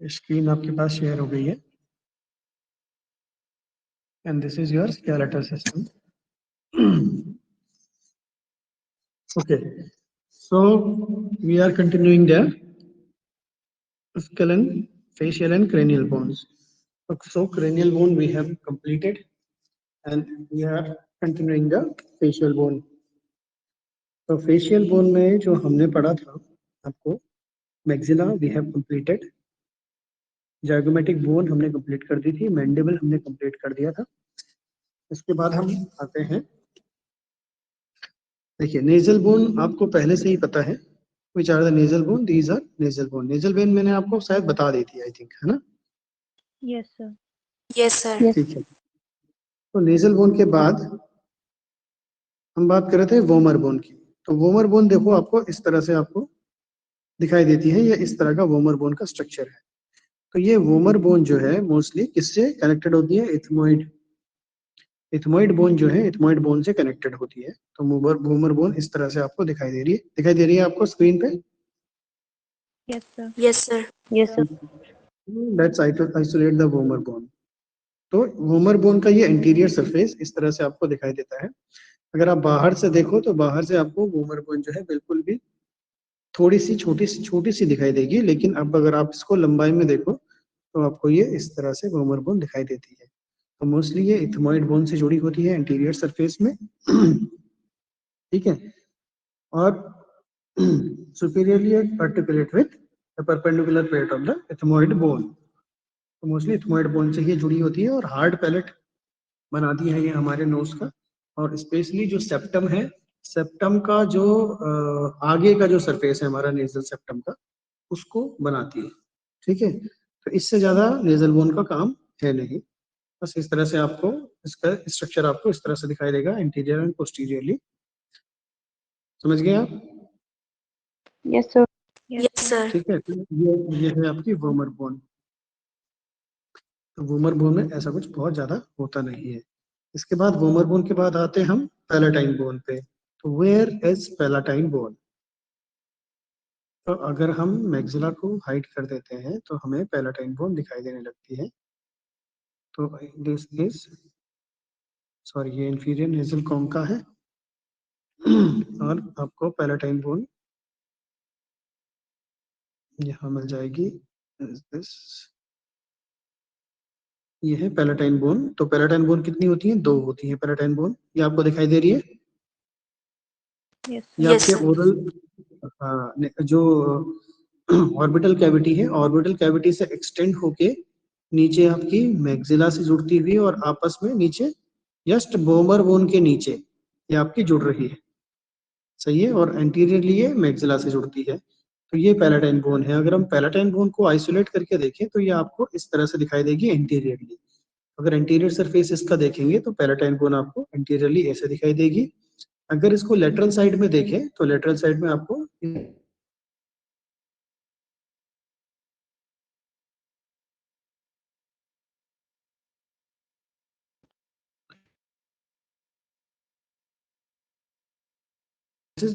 Screen आपके पास share हो गई है and this is your skeletal system. Okay, so we are continuing the skull and facial and cranial bones. So cranial bone we have completed and we are continuing the facial bone. तो facial bone में जो हमने पढ़ा था आपको, maxilla we have completed, zygomatic bone हमने complete कर दी थी, मैंडिबल हमने कंप्लीट कर दिया था। इसके बाद हम आते हैं, देखिए नेजल बोन आपको पहले से ही पता है, which are the nasal bone, these are nasal bone. nasal bone मैंने आपको शायद बता दी थी, आई थिंक, है ना? Yes sir. Yes sir. ठीक है, तो नेजल बोन के बाद हम बात कर रहे थे वोमर बोन की। तो वोमर बोन देखो आपको इस तरह से आपको दिखाई देती है, ये इस तरह का वोमर बोन का स्ट्रक्चर है। तो ये वोमर बोन जो है मोस्टली किससे कनेक्टेड होती है? इथमोइड, इथमोइड बोन जो है इथमोइड बोन से कनेक्टेड होती है। तो वोमर बोन इस तरह से आपको दिखाई दे रही है आपको स्क्रीन पे। Yes sir. Yes sir. Yes sir. Let's isolate the vomer bone. तो वोमर बोन का ये इंटीरियर सरफेस इस तरह से आपको दिखाई देता है। अगर आप बाहर से देखो तो बाहर से आपको वोमर बोन जो है बिल्कुल भी थोड़ी सी छोटी सी दिखाई देगी, लेकिन अब अगर आप इसको लंबाई में देखो तो आपको ये इस तरह से वोमर बोन दिखाई देती है। तो मोस्टली ये इथमोइड बोन से जुड़ी होती है इंटीरियर सरफेस में। ठीक है, और superiorly articulate with the perpendicular plate of the ethmoid bone. तो मोस्टली इथमोइड बोन से ये जुड़ी होती है और हार्ड पैलेट बनाती है ये हमारे नोज का। और स्पेशली जो सेप्टम है, सेप्टम का जो आगे का जो सरफेस है हमारा नेजल सेप्टम का, उसको बनाती है। ठीक है, तो इससे ज्यादा नेजल बोन का काम है नहीं। बस इस तरह से आपको इसका स्ट्रक्चर आपको इस तरह से दिखाई देगा, इंटीरियर एंड पोस्टीरियरली। समझ गए आप? Yes sir. Yes sir. ठीक है, ये है आपकी वोमर बोन। तो वोमर बोन में ऐसा कुछ बहुत ज्यादा होता नहीं है। इसके बाद वोमर बोन के बाद आते हैं हम पैलेटाइन बोन पे। तो वेयर इज पैलेटाइन बोन? तो अगर हम मैक्सिला को हाइड कर देते हैं तो हमें पैलेटाइन बोन दिखाई देने लगती है। तो दिस इज, सॉरी, ये इंफीरियर नेजल कॉन्का है और आपको पैलेटाइन बोन यहाँ मिल जाएगी। दिस, ये है पैलेटाइन बोन। तो पैलेटाइन बोन कितनी होती है? 2 होती है पैलेटाइन बोन। ये आपको दिखाई दे रही है? यस ये सर। Yes, आपके sir. ओरल जो ऑर्बिटल कैविटी है, ऑर्बिटल कैविटी से एक्सटेंड होके नीचे आपकी मैक्सिला से जुड़ती हुई और आपस में नीचे जस्ट वोमर बोन के नीचे ये आपकी जुड़ रही है। सही है, और एंटीरियरली ये मैक्सिला से जुड़ती है। तो ये पैलेटाइन बोन है। अगर हम पैलेटाइन बोन को आइसोलेट करके देखें तो ये आपको इस तरह से दिखाई देगी एंटीरियरली। अगर एंटीरियर सरफेस इसका देखेंगे तो पैलेटाइन बोन आपको एंटीरियरली ऐसे दिखाई देगी। अगर इसको लेटरल साइड में देखें तो लेटरल साइड में आपको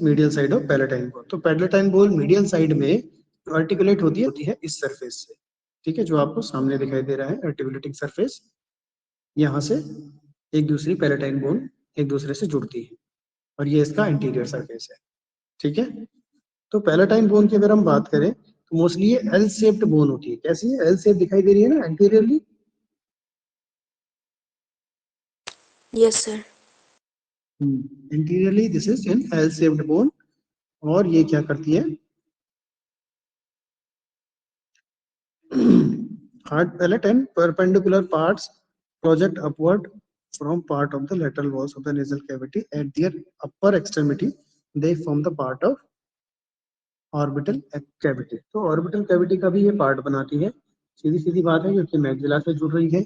medial side of palatine bone. तो पैलेटाइन बोन मीडियल साइड में आर्टिकुलेट होती है इस सरफेस से। ठीक है, जो आपको सामने दिखाई दे रहा है आर्टिकुलेटिंग सरफेस, यहाँ से एक दूसरी पैलेटाइन बोन एक दूसरे से जुड़ती है और ये इसका इंटीरियर सरफेस है। ठीक है, तो पैलेटाइन बोन की अगर हम बात करें तो मोस्टली ये एल शेप्ड बोन होती है। कैसी है? एल शेप दिखाई दे रही है ना anteriorly. Yes, sir. Interiorly this is an L shaped bone. और ये क्या करती है? hard palate and perpendicular parts project upward from part of the lateral walls of the nasal cavity at their upper extremity. They form the part of orbital cavity. तो orbital cavity का भी ये part बनाती है। सीधी सीधी बात है, क्योंकि maxilla से जुड़ रही है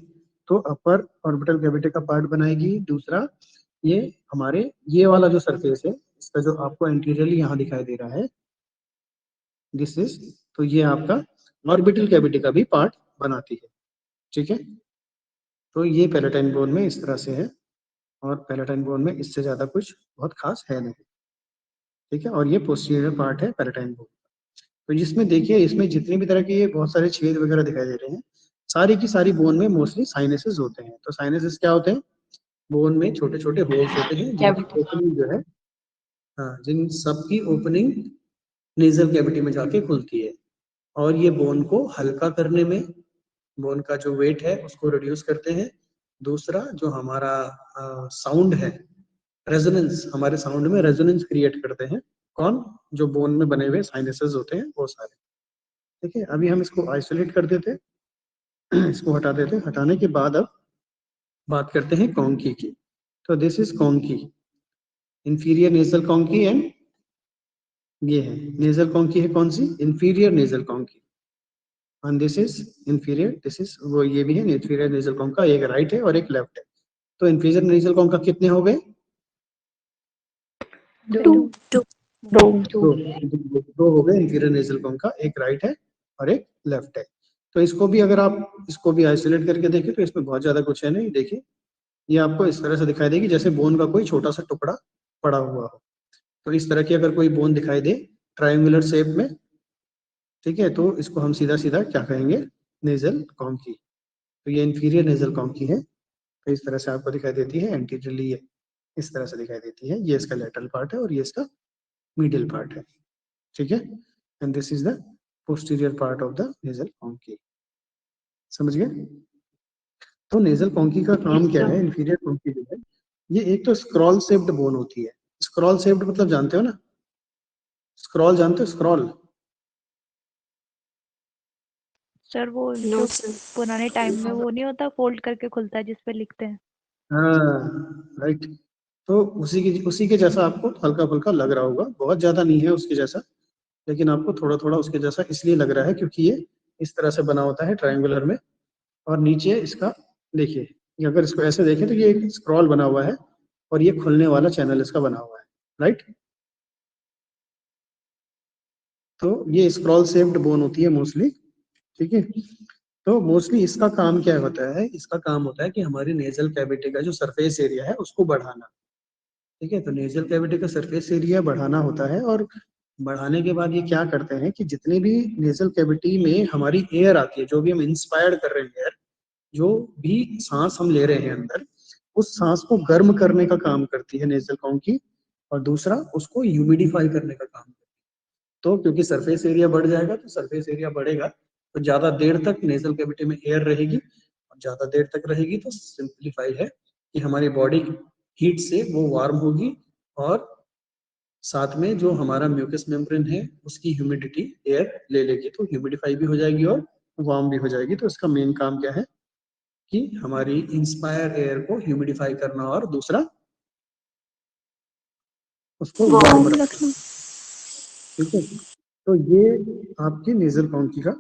तो अपर ऑर्बिटल कैविटी का पार्ट बनाएगी। दूसरा, ये हमारे ये वाला जो सरफेस है इसका जो आपको एंटीरियरली यहाँ दिखाई दे रहा है, दिस इज, तो ये आपका ऑर्बिटल कैविटी का भी पार्ट बनाती है। ठीक है, तो ये पैलेटाइन बोन में इस तरह से है। और पैलेटाइन बोन में इससे ज्यादा कुछ बहुत खास है नहीं, ठीक है। और ये पोस्टीरियर पार्ट है पैलेटाइन बोन। तो जिसमें देखिए इसमें जितनी भी तरह के ये बहुत सारे छेद वगैरह दिखाई दे रहे हैं, सारी की सारी बोन में मोस्टली साइनसेस होते हैं। तो साइनसेस क्या होते हैं? बोन में छोटे छोटे होल्स होते हैं जिनकी ओपनिंग जो है, हाँ, जिन सब की ओपनिंग नेजल कैविटी में जाके खुलती है। और ये बोन को हल्का करने में, बोन का जो वेट है उसको रिड्यूस करते हैं। दूसरा जो हमारा साउंड है, रेजोनेंस, हमारे साउंड में रेजोनेंस क्रिएट करते हैं। कौन? जो बोन में बने हुए साइनसेस होते हैं वो सारे, ठीक है। अभी हम इसको आइसोलेट कर देते हैं, इसको हटा देते हैं। हटाने के बाद अब बात करते हैं कॉन्की की। तो this is conchae, inferior nasal conchae, and ये है नेजल कॉन्की है कौन सी? Inferior nasal conchae. And this is inferior, this is वो, ये भी है इंफीरियर नेजल कॉन्का, एक राइट है और एक लेफ्ट है। तो इंफीरियर नेजल कॉन्का कितने हो गए? दो दो हो गए इंफीरियर नेजल कॉन्का, एक राइट है और एक लेफ्ट है। तो इसको भी अगर आप इसको भी आइसोलेट करके देखें तो इसमें बहुत ज्यादा कुछ है नहीं। देखिए ये आपको इस तरह से दिखाई देगी जैसे बोन का कोई छोटा सा टुकड़ा पड़ा हुआ हो। तो इस तरह की अगर कोई बोन दिखाई दे ट्रायंगुलर शेप में, ठीक है, तो इसको हम सीधा सीधा क्या कहेंगे? नेजल कॉन्की। तो ये इंफीरियर नेजल कॉन्की है। तो इस तरह से आपको दिखाई देती है एंटीरियरली, ये इस तरह से दिखाई देती है। ये इसका लेटरल पार्ट है और ये इसका मीडियल पार्ट है, ठीक है। And this is the posterior part of the nasal conchae. समझ गए? तो नेजल कॉन्की का काम क्या है? इंफीरियर कॉन्की जो है, ये एक तो स्क्रॉल शेप्ड बोन होती है। स्क्रॉल शेप्ड मतलब जानते हो ना? स्क्रॉल जानते हो? स्क्रॉल, सर वो नो जो सर। पुराने टाइम में वो नहीं होता, फोल्ड करके खुलता है जिसपे लिखते हैं। हाँ राइट। तो उसी के जैसा आपको हल्का फुल्का लग रहा होगा, बहुत ज्यादा नहीं है उसके जैसा, लेकिन आपको थोड़ा थोड़ा उसके जैसा इसलिए लग रहा है क्योंकि ये इस तरह से बना होता है ट्रायंगुलर में। और नीचे इसका देखिए, ये अगर इसको ऐसे देखें तो ये एक स्क्रॉल बना हुआ है और ये खुलने वाला चैनल इसका बना हुआ है, राइट। तो ये स्क्रॉल शेप्ड बोन होती है मोस्टली, ठीक है। तो मोस्टली इसका काम क्या होता है? इसका काम होता है कि हमारी नेजल कैविटी का जो सरफेस एरिया है उसको बढ़ाना, ठीक है। तो नेजल कैविटी का सरफेस एरिया बढ़ाना होता है, और बढ़ाने के बाद ये क्या करते हैं कि जितनी भी नेजल कैविटी में हमारी एयर आती है, जो भी हम इंस्पायर्ड कर रहे हैं एयर, जो भी सांस हम ले रहे हैं अंदर, उस सांस को गर्म करने का काम करती है नेजल कॉन्की, और दूसरा उसको ह्यूमिडिफाई करने का काम करती है। तो क्योंकि सरफेस एरिया बढ़ जाएगा, तो सरफेस एरिया बढ़ेगा तो ज्यादा देर तक नेजल कैविटी में एयर रहेगी, और ज्यादा देर तक रहेगी तो सिंप्लीफाई है कि हमारी बॉडी हीट से वो वार्म होगी, और साथ में जो हमारा म्यूकस मेम्ब्रेन है उसकी ह्यूमिडिटी एयर ले लेगी, तो ह्यूमिडिफाई भी हो जाएगी और वार्म भी हो जाएगी। तो इसका मेन काम क्या है कि हमारी इंस्पायर एयर को ह्यूमिडिफाई करना, और दूसरा उसको वार्म रखना, ठीक है। तो ये आपकी नेजल कॉन्की का,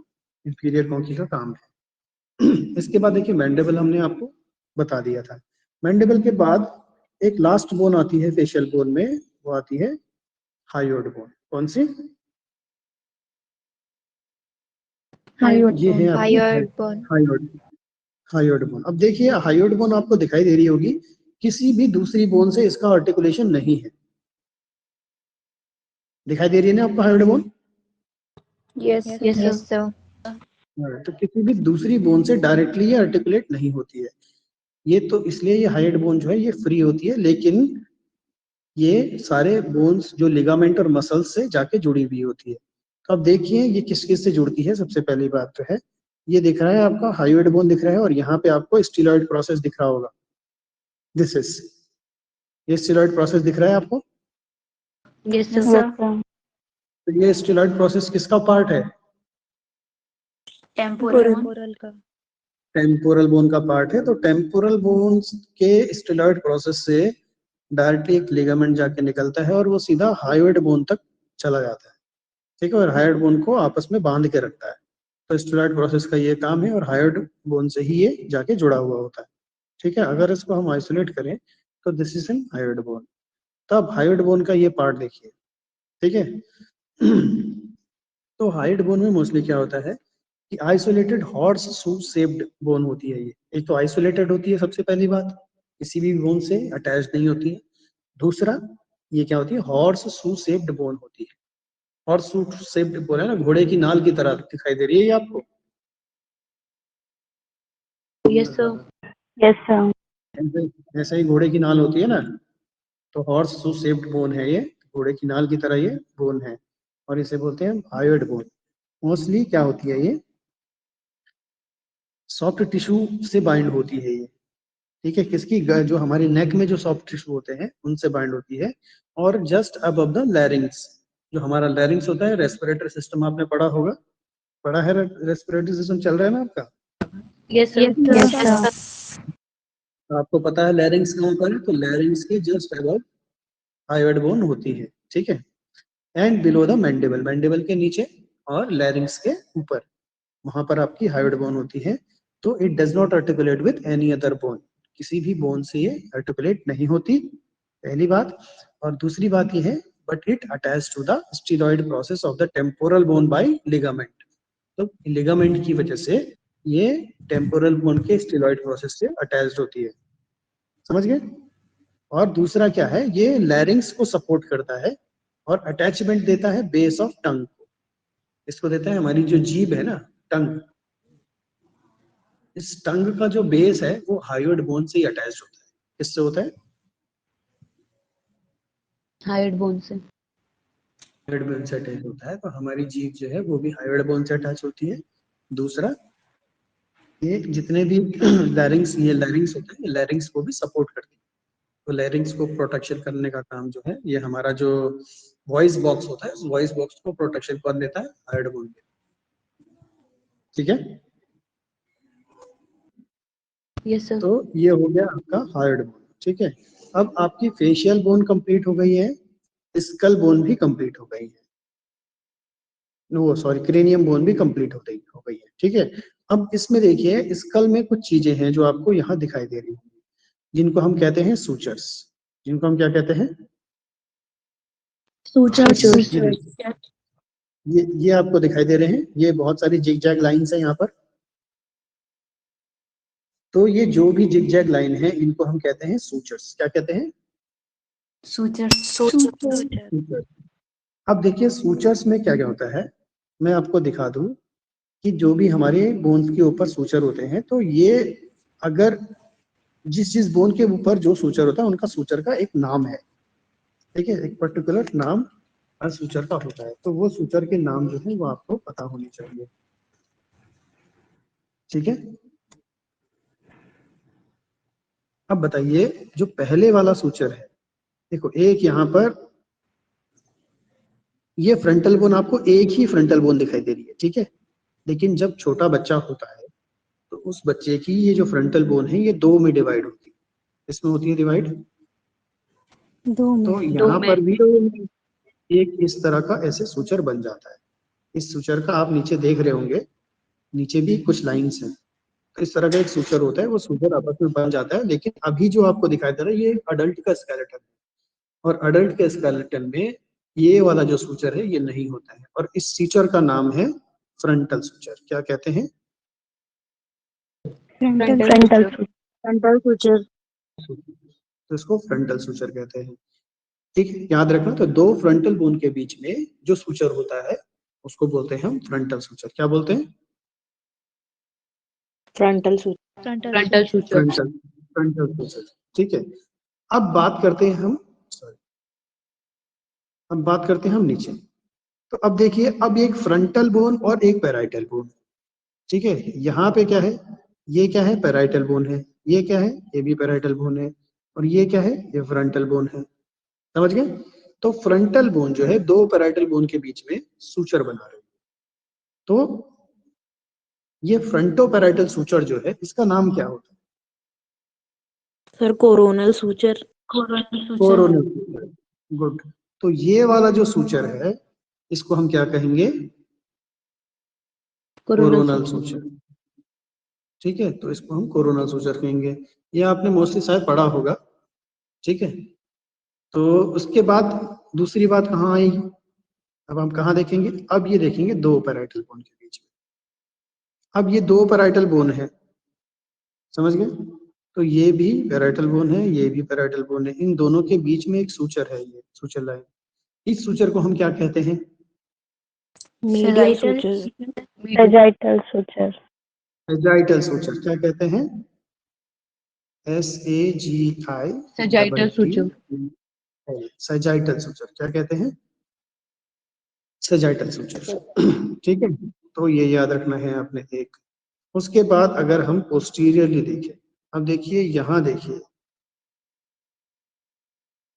इंफीरियर कॉन्की का काम है। इसके बाद देखिए मैंडिबल हमने आपको बता दिया था। मैंडिबल के बाद एक लास्ट बोन आती है फेशियल बोन में, वो आती है हायोइड बोन। कौन सी? ये है आपकी hyoid bone. Hyoid, hyoid bone. अब देखिए हायोइड बोन आपको दिखाई दे रही होगी, किसी भी दूसरी बोन से इसका आर्टिकुलेशन नहीं है। दिखाई दे रही है ना आपको हायोइड बोन? Yes sir. तो किसी भी दूसरी बोन से डायरेक्टली ये आर्टिकुलेट नहीं होती है। ये तो इसलिए ये हायोइड बोन जो है ये फ्री होती है, लेकिन ये सारे बोन्स जो लिगामेंट और मसल्स से जाके जुड़ी हुई होती है। तो अब देखिए ये किस किस से जुड़ती है। सबसे पहली बात तो है, ये दिख रहा है आपका हायोइड बोन दिख रहा है, और यहाँ पे आपको स्टीलॉइड प्रोसेस दिख रहा होगा। दिस इज, ये स्टीलॉइड प्रोसेस दिख रहा है आपको? Yes sir. तो ये स्टीलॉइड प्रोसेस किसका पार्ट है? टेम्पोरल का। टेम्पोरल बोन का पार्ट है। तो टेम्पोरल बोन्स के स्टीलॉइड प्रोसेस से डायरेक्टली एक लिगामेंट जाके निकलता है और वो सीधा हायोइड बोन तक चला जाता है, ठीक है, और हायोइड बोन को आपस में बांध के रखता है। तो स्टीलॉइड प्रोसेस का ये काम है, और हायोइड बोन से ही ये जाके जुड़ा हुआ होता है, ठीक है। अगर इसको हम आइसोलेट करें तो this is an hyoid bone. तब हायोइड बोन का ये पार्ट देखिए, ठीक है। तो हायोइड बोन में मोस्टली क्या होता है कि isolated horse shoe shaped bone होती है ये। एक तो आइसोलेटेड होती है सबसे पहली बात, किसी भी बोन से अटैच नहीं होती है। दूसरा, ये क्या होती है, हॉर्स शू शेप्ड बोन होती है। हॉर्स शू शेप्ड बोन है ना, घोड़े की नाल की तरह दिखाई दे रही है ये आपको। Yes, sir. Yes sir. ऐसे ही घोड़े की नाल होती है ना, तो हॉर्स शू शेप्ड बोन है ये, घोड़े की नाल की तरह ये बोन है, और इसे बोलते हैं हायोइड बोन। मोस्टली क्या होती है, ये सॉफ्ट टिश्यू से बाइंड होती है ये, ठीक है, किसकी, जो हमारे नेक में जो सॉफ्ट टिश्यू होते हैं उनसे बाइंड होती है, और जस्ट अबव द लैरिंग्स, जो हमारा लैरिंग्स होता है, रेस्पिरेटरी सिस्टम आपने पढ़ा होगा, पढ़ा है, रेस्पिरेटरी सिस्टम चल रहा है ना आपका, Yes, sir. Yes sir. तो आपको पता है लैरिंग्स कहाँ पर है, तो लैरिंग्स के जस्ट अबव हायोइड बोन होती है, ठीक है, and below the mandible, mandible के नीचे और लैरिंग्स के ऊपर, वहां पर आपकी हायोइड बोन होती है। तो it does not articulate with any other bone, किसी भी बोन से ये आर्टिकुलेट नहीं होती, पहली बात। और दूसरी बात ये है, but it attach to the styloid process of the temporal bone by ligament, तो लिगामेंट की वजह से ये टेम्पोरल बोन के स्टीलॉइड प्रोसेस से अटैच्ड होती है, समझ गए। और दूसरा क्या है, ये लैरिंग्स को सपोर्ट करता है और अटैचमेंट देता है बेस ऑफ टंग को, इसको देता है हमारी जो जीभ है ना, टंग, इस टंग का जो बेस है वो हायोइड बोन से ही अटैच होता है। किससे होता है, Hyoid bone से. हायोइड बोन से अटैच होता है, तो हमारी जीभ जो है वो भी हायोइड बोन से अटैच होती है। दूसरा, ये जितने भी लैरिंग्स, ये लैरिंग्स होते हैं, ये लैरिंग्स को भी सपोर्ट करती है, तो लैरिंग्स को प्रोटेक्शन करने का काम जो है, ये हमारा जो वॉइस बॉक्स होता है, उस वॉइस बॉक्स को प्रोटेक्शन कर देता है हायोइड बोन पे, ठीक है। Yes, sir. तो ये हो गया आपका हायोइड बोन, ठीक है। अब आपकी फेशियल बोन कंप्लीट हो गई है, स्कल बोन भी कंप्लीट हो गई है, वो सॉरी क्रेनियम बोन भी कंप्लीट हो गई है, ठीक है। अब इसमें देखिए, स्कल में कुछ चीजें हैं जो आपको यहाँ दिखाई दे रही हैं, जिनको हम कहते हैं सूचर्स, जिनको हम क्या कहते हैं, Sutures. ये देखिए, ये आपको दिखाई दे रहे हैं, ये बहुत सारी जिग जैग लाइन्स हैं यहाँ पर, तो ये जो भी जिग जैग लाइन है इनको हम कहते हैं सूचर्स, क्या कहते हैं, Sutures. सूचर्स। अब देखिए सूचर्स में क्या क्या होता है, मैं आपको दिखा दूं कि जो भी हमारे बोन्स के ऊपर सूचर होते हैं, तो ये अगर जिस जिस बोन के ऊपर जो सूचर होता है उनका सूचर का एक नाम है, ठीक है, एक पर्टिकुलर नाम हर सूचर का होता है, तो वो सूचर के नाम जो है वो आपको पता होने चाहिए, ठीक है। अब बताइए, जो पहले वाला सूचर है, देखो एक यहाँ पर ये फ्रंटल बोन, आपको एक ही फ्रंटल बोन दिखाई दे रही है, ठीक है, लेकिन जब छोटा बच्चा होता है तो उस बच्चे की ये जो फ्रंटल बोन है ये दो में डिवाइड होती है, इसमें होती है डिवाइड, तो यहाँ पर भी एक इस तरह का ऐसे सूचर बन जाता है। इस सूचर का आप नीचे देख रहे होंगे, नीचे भी कुछ लाइंस हैं, तो इस तरह का एक सूचर होता है, वो सूचर आपस में बन जाता है। लेकिन अभी जो आपको दिखाई दे रहा है ये अडल्ट का स्केलेटन है, और अडल्ट के स्केलेटन में ये वाला जो सूचर है ये नहीं होता है, और इस सूचर का नाम है फ्रंटल सूचर। क्या कहते हैं, फ्रंटल सूचर। तो इसको फ्रंटल सूचर कहते हैं, ठीक है, याद रखना। तो दो फ्रंटल बोन के बीच में जो सूचर होता है उसको बोलते हैं हम फ्रंटल सूचर। क्या बोलते हैं, frontal suture. Frontal suture. Frontal frontal suture, ठीक है। अब बात करते हैं हम, सॉरी, अब बात करते हैं हम नीचे। तो अब देखिए, अब एक फ्रंटल बोन और एक पैराइटल बोन, ठीक है, यहाँ पे क्या है, ये क्या है, पैराइटल बोन है, ये क्या है, ये भी पैराइटल बोन है, और ये क्या है, ये फ्रंटल बोन है, समझ गए। तो फ्रंटल बोन जो है दो पैराइटल बोन के बीच में सूचर बना रहे हैं, तो ये फ्रंटो पैराइटल सूचर जो है इसका नाम क्या होता है, sir coronal suture. Coronal suture, good. तो ये वाला जो सूचर है इसको हम क्या कहेंगे, कोरोनल सूचर, ठीक है, तो इसको हम कोरोनल सूचर कहेंगे। ये आपने मोस्टली शायद पढ़ा होगा, ठीक है। तो उसके बाद दूसरी बात कहाँ आएगी, अब हम कहाँ देखेंगे, अब ये देखेंगे दो पैराइटल बोन के बीच में। अब ये दो पैराइटल बोन है, समझ गए, तो ये भी पैराइटल बोन है, ये भी पैराइटल बोन है। इन दोनों के बीच में एक सूचर है, ये सूचर लाइन। इस सूचर को हम क्या कहते हैं? Medial suture. Sagittal suture. Sagittal suture. क्या कहते हैं? SAGI sagittal suture. Sagittal suture. क्या कहते हैं? Sagittal suture. ठीक है, तो ये याद रखना है आपने एक। उसके बाद अगर हम पोस्टीरियरली देखें, अब देखिए यहाँ देखिए,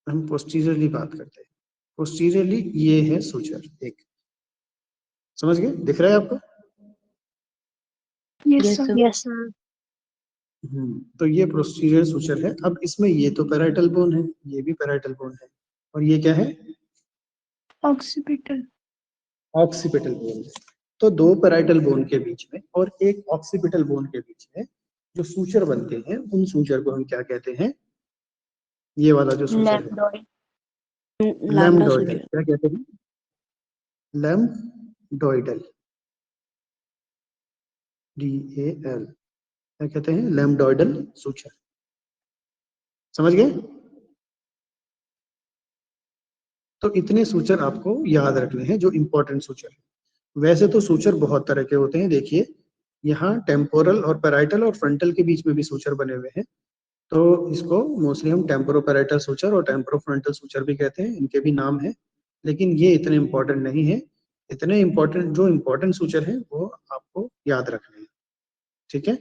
हम पोस्टीरियरली बात करते हैं। पोस्टीरियरली ये है सूचर एक, समझ गए? दिख रहा है आपको? Yes sir. Yes sir. तो ये पोस्टीरियर सूचर है। अब इसमें ये तो पैराइटल बोन है, ये भी पैराइटल बोन है, और ये क्या है? ऑक्सीपिटल। ऑक्सीपिटल बोन है। तो दो पैराइटल बोन के बीच में और एक ऑक्सीपिटल बोन के बीच में जो सूचर बनते हैं, उन सूचर को हम क्या कहते हैं? ये वाला जो सूचर है, लैम्डोइडल। क्या कहते हैं? लैम्डोइडल, DAL। क्या कहते हैं? लैम्डोइडल सूचर। समझ गए? तो इतने सूचर आपको याद रखने हैं जो इंपॉर्टेंट सूचर है। वैसे तो सूचर बहुत तरह के होते हैं, देखिए यहाँ टेम्पोरल और पैराइटल और फ्रंटल के बीच में भी सूचर बने हुए हैं, तो इसको मोस्टली हम टेम्पोरोपैराइटल सूचर और टेम्पोरोफ्रंटल सूचर भी कहते हैं, इनके भी नाम है, लेकिन ये इतने इंपॉर्टेंट नहीं है। इतने इंपॉर्टेंट जो इंपॉर्टेंट सूचर है वो आपको याद रखने हैं, ठीक है?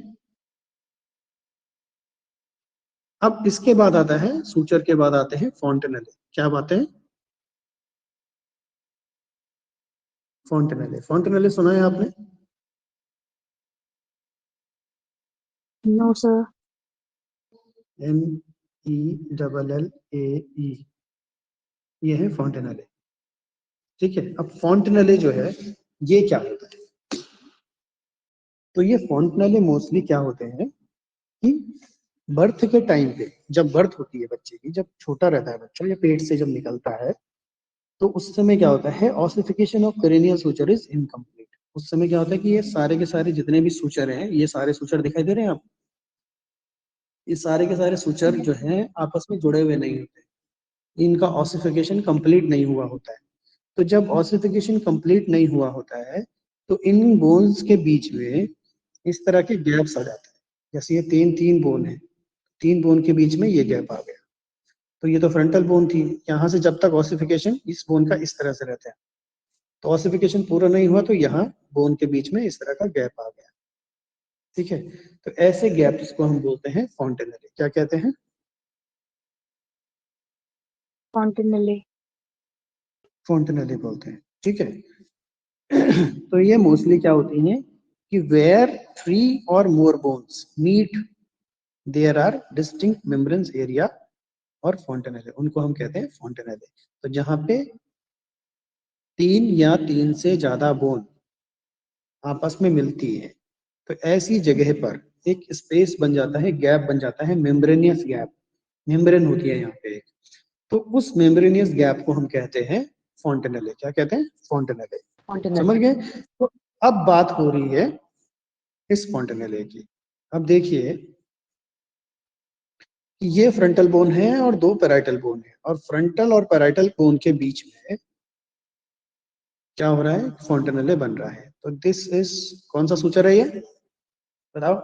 अब इसके बाद आता है, सूचर के बाद आते हैं फॉन्टेनेले। क्या बातें हैं? फॉन्टेनेले। फॉन्टेनेले सुना है आपने? No sir. MELLAE, ये है फॉन्टेनेले। ठीक है, अब फॉन्टेनेले जो है ये क्या होता है? तो ये फॉन्टेनेले मोस्टली क्या होते हैं कि बर्थ के टाइम पे, जब बर्थ होती है बच्चे की, जब छोटा रहता है बच्चा या पेट से जब निकलता है, तो उस समय क्या होता है? Ossification of perineal suture is incomplete. उस समय क्या होता है कि ये सारे के सारे जितने भी सूचर हैं, ये सारे सूचर दिखाई दे रहे हैं आपको? ये सारे के सारे सूचर जो हैं आपस में जुड़े हुए नहीं होते, इनका ऑसिफिकेशन कंप्लीट नहीं हुआ होता है। तो जब ऑसिफिकेशन कंप्लीट नहीं हुआ होता है, तो इन बोन्स के बीच में इस तरह के गैप्स आ जाते हैं। जैसे ये तीन बोन है, तीन बोन के बीच में ये गैप आ गया, तो ये तो फ्रंटल बोन थी। यहाँ से जब तक ऑसिफिकेशन इस बोन का इस तरह से रहता है, तो ऑसिफिकेशन पूरा नहीं हुआ, तो यहाँ बोन के बीच में इस तरह का गैप आ गया। ठीक है, तो ऐसे गैप्स को हम बोलते हैं फॉन्टेनेले। क्या कहते हैं? फॉन्टेनेले। फॉन्टेनेले बोलते हैं। ठीक है, तो ये मोस्टली क्या होती हैं कि वेयर 3 और more bones meet there are distinct membranes area और फॉन्टेनेले, उनको हम कहते हैं फॉन्टेनेले। तो जहां पे 3 या 3 से ज्यादा बोन आपस में मिलती है, तो ऐसी जगह पर एक स्पेस बन जाता है, गैप बन जाता है, मेम्ब्रेनियस गैप, मेम्ब्रेन होती है यहाँ पे एक, तो उस मेम्ब्रेनियस गैप को हम कहते हैं फॉन्टेनेले। क्या कहते हैं? फॉन्टेनेले। समझ गए? तो अब बात हो रही है इस फॉन्टेनेले की। अब देखिए कि ये फ्रंटल बोन है और दो पैराइटल बोन है, और फ्रंटल और पैराइटल बोन के बीच में क्या हो रहा है? फॉन्टेनेले बन रहा है। तो दिस इज, कौन सा सूचर है ये? बताओ।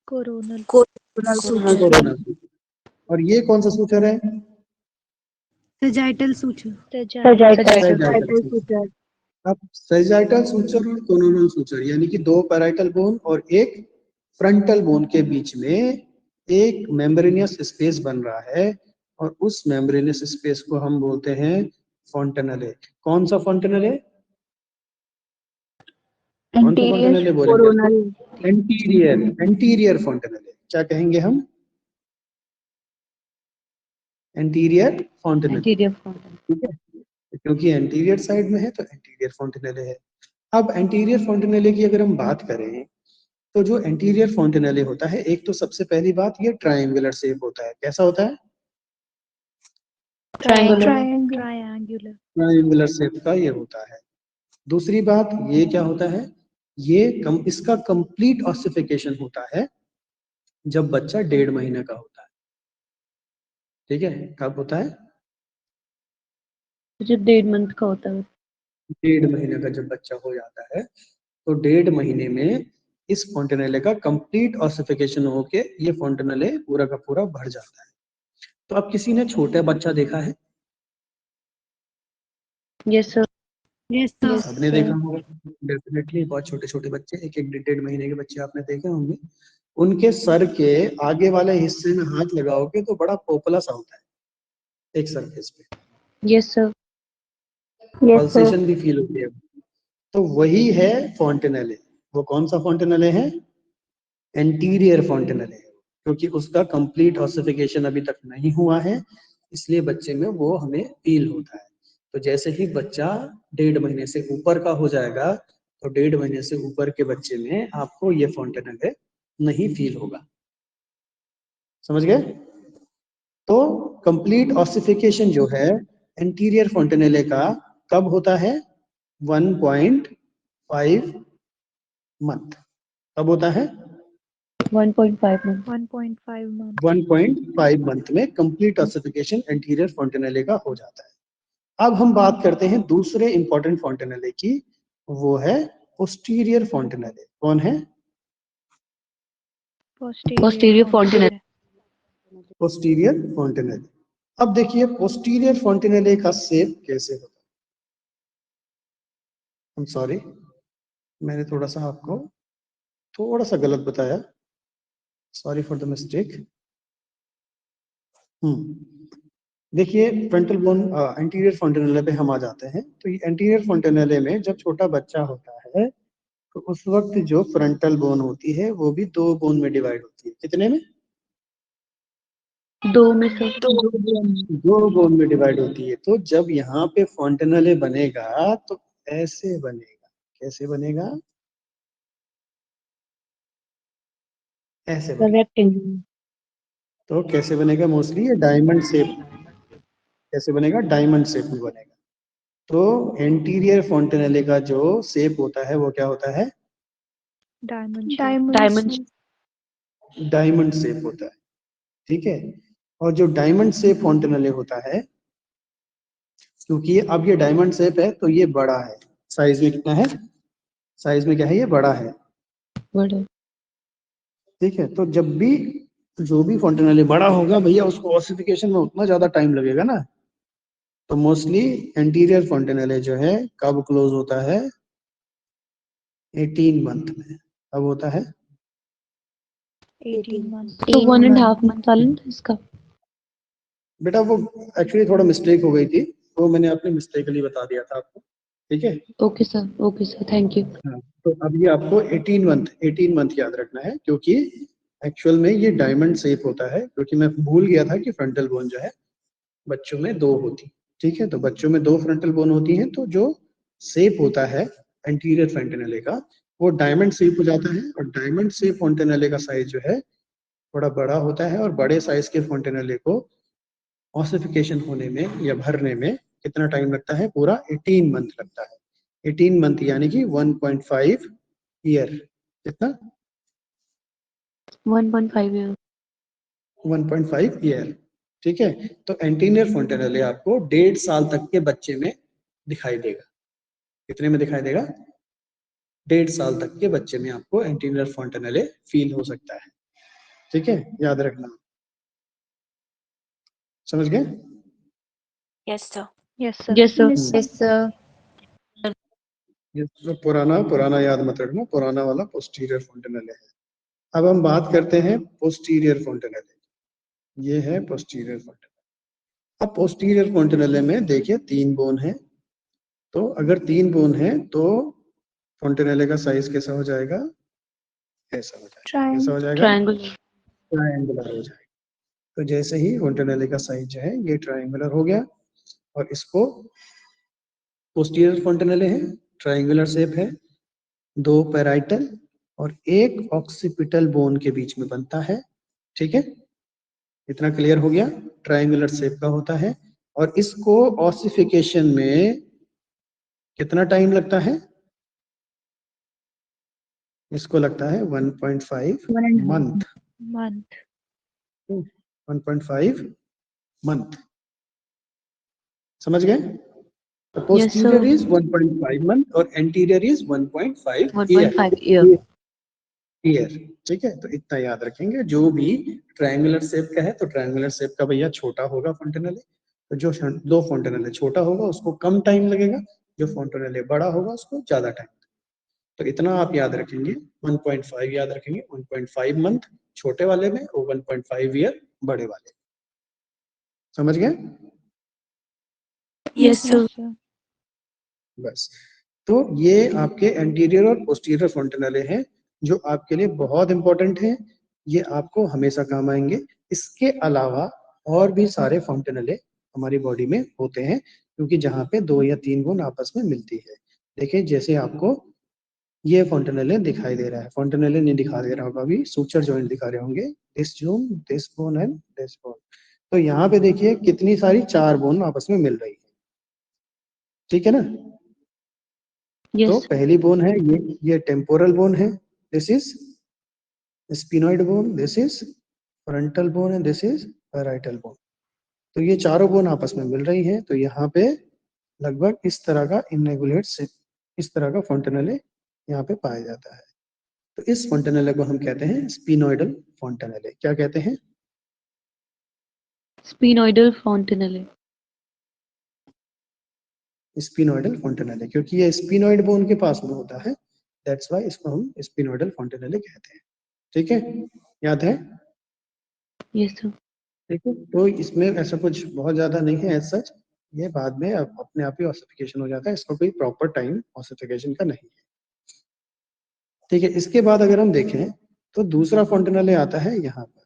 कोरोनल। कोरोनल। और ये कौन सा सूचर है? Sagittal suture. Sagittal suture. अब सेजाइटल सूचर और कोरोनल सूचर यानी कि दो पैराइटल बोन और एक फ्रंटल बोन के बीच में एक मेम्ब्रेनियस स्पेस बन रहा है, और उस मेम्ब्रेनियस स्पेस को हम बोलते हैं फॉन्टेनेले। कौन सा फॉन्टेनेले? कौन सा फॉन्टेनेले बोलेंगे? एंटीरियर फॉन्टेनेले। क्या कहेंगे हम? एंटीरियर फॉन्टेनेले। ठीक है, क्योंकि एंटीरियर साइड में है तो एंटीरियर फॉन्टेनेले है। अब एंटीरियर फॉन्टेनेले की अगर हम बात करें, तो जो एंटीरियर फॉन्टेनेले होता है, एक तो सबसे पहली बात ये ट्रायंगुलर शेप होता है। कैसा होता है? ट्रायंगुलर शेप का ये होता है। दूसरी बात ये क्या होता है? ये इसका कंप्लीट ऑसिफिकेशन होता है जब बच्चा 1.5 महीने का होता है। ठीक है, कब होता है? जब 1.5 मंथ का होता है। 1.5 महीने का जब बच्चा हो जाता है तो 1.5 महीने में इस फॉन्टेनेले का कंप्लीट ऑसिफिकेशन होके ये फॉन्टेनेले पूरा का पूरा भर जाता है। तो अब किसी ने छोटा बच्चा देखा है? Yes sir. सबने देखा होगा डेफिनेटली। बहुत छोटे छोटे बच्चे, 1-1 1.5 महीने के बच्चे आपने देखे होंगे। उनके सर के आगे वाले हिस्से में हाथ लगाओगे तो बड़ा पोपला सा होता है एक सरफेस पे। Yes sir. पल्सेशन भी फील होती है। तो वही है फॉन्टेनेले। वो कौन सा फॉन्टेनेले है? एंटीरियर फॉन्टेनेले, क्योंकि उसका कंप्लीट ऑसिफिकेशन अभी तक नहीं हुआ है, इसलिए बच्चे में वो हमें फील होता है। तो जैसे ही बच्चा 1.5 महीने से ऊपर का हो जाएगा तो 1.5 महीने से ऊपर के बच्चे में आपको ये फॉन्टेनेले नहीं फील होगा। समझ गए? तो कंप्लीट ऑसिफिकेशन जो है एंटीरियर फॉन्टेनेले का कब होता है? 1.5 मंथ। कब होता है? 1.5 मंथ। 1.5 मंथ। 1.5 मंथ में कंप्लीट ऑसिफिकेशन एंटीरियर फॉन्टेनेले का हो जाता है। अब हम बात करते हैं दूसरे इंपॉर्टेंट फॉन्टेनेले की, वो है पोस्टीरियर फॉन्टेनेले। कौन है? पोस्टीरियर फॉन्टेनेले। पोस्टीरियर फॉन्टेनेले। अब देखिए पोस्टीरियर फॉन्टेनेले का शेप कैसे होता है। I'm सॉरी, मैंने थोड़ा सा आपको थोड़ा सा गलत बताया, सॉरी फॉर द मिस्टेक। देखिए फ्रंटल बोन एंटीरियर फॉन्टेनेले पे हम आ जाते हैं। तो ये एंटीरियर फॉन्टेनेले में जब छोटा बच्चा होता है तो उस वक्त जो फ्रंटल बोन होती है वो भी 2 बोन में डिवाइड होती है। कितने में? 2 में सर। 2 बोन में डिवाइड होती है। तो जब यहाँ पे फॉन्टेनेले बनेगा तो ऐसे बनेगा। कैसे बनेगा? ऐसे बनेगा। रेक्टेंगल। तो कैसे बनेगा? मोस्टली ये डायमंड शेप। कैसे बनेगा? डायमंड शेप में बनेगा। तो एंटीरियर फॉन्टेनेले का जो शेप होता है वो क्या होता है? डायमंड। डायमंड शेप होता है। ठीक है। और जो डायमंड शेप फॉन्टेनेले होता है, क्योंकि अब ये डायमंड शेप है तो ये बड़ा है साइज में। कितना है साइज में? क्या है? ये बड़ा है। बड़ा। ठीक है। तो जब भी जो भी फॉन्टेनेले बड़ा होगा भैया उसको ऑसिफिकेशन में उतना ज्यादा टाइम लगेगा ना। तो मोस्टली एंटीरियर फॉन्टेनेले जो है कब क्लोज होता है? 18 मंथ में। कब होता है? 18 मंथ। तो 1.5 मंथ वाला ना इसका। बेटा वो एक्चुअली थोड़ा मिस्टेक हो गई थी, वो मैंने अपनी मिस्टेकली बता दिया था आपको। ठीक है। Okay sir, thank you. हाँ, तो अब ये आपको 18 मंथ याद रखना है, क्योंकि एक्चुअल में ये डायमंड शेप होता है। क्योंकि मैं भूल गया था कि फ्रंटल बोन जो है बच्चों में 2 होती। ठीक है। तो बच्चों में 2 फ्रंटल बोन होती हैं। तो जो शेप होता है एंटीरियर फॉन्टेनेले का वो डायमंड शेप हो जाता है। और डायमंड शेप फॉन्टेनेले का साइज जो है थोड़ा बड़ा होता है। और बड़े साइज के फॉन्टेनेले को ऑसिफिकेशन होने में या भरने में कितना टाइम लगता है? पूरा 18 मंथ लगता है। 18 मंथ यानी कि 1.5 ईयर। कितना? 1.5 ईयर। 1.5 ईयर। ठीक है। तो एंटीरियर फॉन्टेनेले आपको 1.5 साल तक के बच्चे में दिखाई देगा। कितने में दिखाई देगा? 1.5 साल तक के बच्चे में आपको एंटीरियर फॉन्टेनेले फील हो सकता है। ठीक है, याद रखना। समझ गए? Yes sir. ये तो पुराना याद मत रखना, पुराना वाला पोस्टीरियर फॉन्टेनेले है। अब हम बात करते हैं पोस्टीरियर फॉन्टेनेले। ये है पोस्टीरियर फॉन्टेनेले। अब पोस्टीरियर फॉन्टेनेले में देखिए 3 बोन है। तो अगर 3 बोन है तो फॉन्टेनेले का साइज कैसा हो जाएगा? ऐसा हो जाएगा। कैसा हो जाएगा? ट्रायंगुलर हो जाएगा। तो जैसे ही फॉन्टेनेले का साइज जो है ये ट्रायंगुलर हो गया, और इसको पोस्टीरियर फॉन्टेनेले है, ट्रायंगुलर शेप है, 2 पैराइटल और 1 ऑक्सीपिटल बोन के बीच में बनता है। ठीक है, इतना क्लियर हो गया। ट्रायंगुलर शेप का होता है और इसको ऑसिफिकेशन में कितना टाइम लगता है? इसको लगता है 1.5 मंथ। month. 1.5 मंथ, समझ गए? Yes, posterior sir. Is 1.5 month और anterior is 1.5 year 1.5 year. Year. ठीक है, तो इतना याद रखेंगे। जो भी ट्रायंगुलर शेप का है तो ट्रायंगुलर शेप का भैया छोटा होगा फोंटेनेले, तो जो दो फोंटेनेले छोटा होगा उसको कम टाइम लगेगा, जो फोंटेनेले बड़ा होगा उसको ज्यादा टाइम। तो इतना आप याद रखेंगे, 1.5 याद रखेंगे, 1.5 मंथ छोटे वाले में और 1.5 ईयर बड़े वाले। समझ गए? Yes, sir. Yes, sir. बस, तो ये आपके एंटीरियर और पोस्टीरियर फोंटेनेले हैं जो आपके लिए बहुत इंपॉर्टेंट हैं, ये आपको हमेशा काम आएंगे। इसके अलावा और भी सारे फोंटेनेले हमारी बॉडी में होते हैं, क्योंकि जहाँ पे 2 या 3 बोन आपस में मिलती है। देखिए जैसे आपको ये फोंटेनेले दिखाई दे रहा है, फोंटेनेले नहीं दिखा दे रहा होगा अभी, सूचर जॉइंट दिखा रहे होंगे, this zone, this bone and this bone. तो यहाँ पे देखिए कितनी सारी 4 बोन आपस में मिल रही है, ठीक है ना? Yes, तो sir. पहली बोन है ये टेम्पोरल बोन है, this is sphenoid bone, this is frontal bone and this is parietal bone. तो ये चारों बोन आपस में मिल रही हैं, तो यहाँ पे लगभग इस तरह का इनरेगुलेट से इस तरह का फोंटेनेले यहाँ पे पाया जाता है। तो इस फोंटेनेले को हम कहते हैं स्पिनोइडल फोंटेनेले। क्या कहते हैं? Sphenoidal fontanelle. स्पिनोइडल फोंटेनेले, क्योंकि ये स्पिनोइड बोन के पास में होता है, दैट्स व्हाई इसको हम स्पिनोइडल फोंटेनेले कहते हैं। ठीक है, याद है? Yes, sir. ठीक है, तो इसमें ऐसा कुछ बहुत ज्यादा नहीं है एज सच, ये बाद में अपने आप ही ऑसिफिकेशन हो जाता है, इसका कोई प्रॉपर टाइम ऑसिफिकेशन का नहीं है। ठीक है, इसके बाद अगर हम देखें तो दूसरा फोंटेनेले आता है यहाँ पर।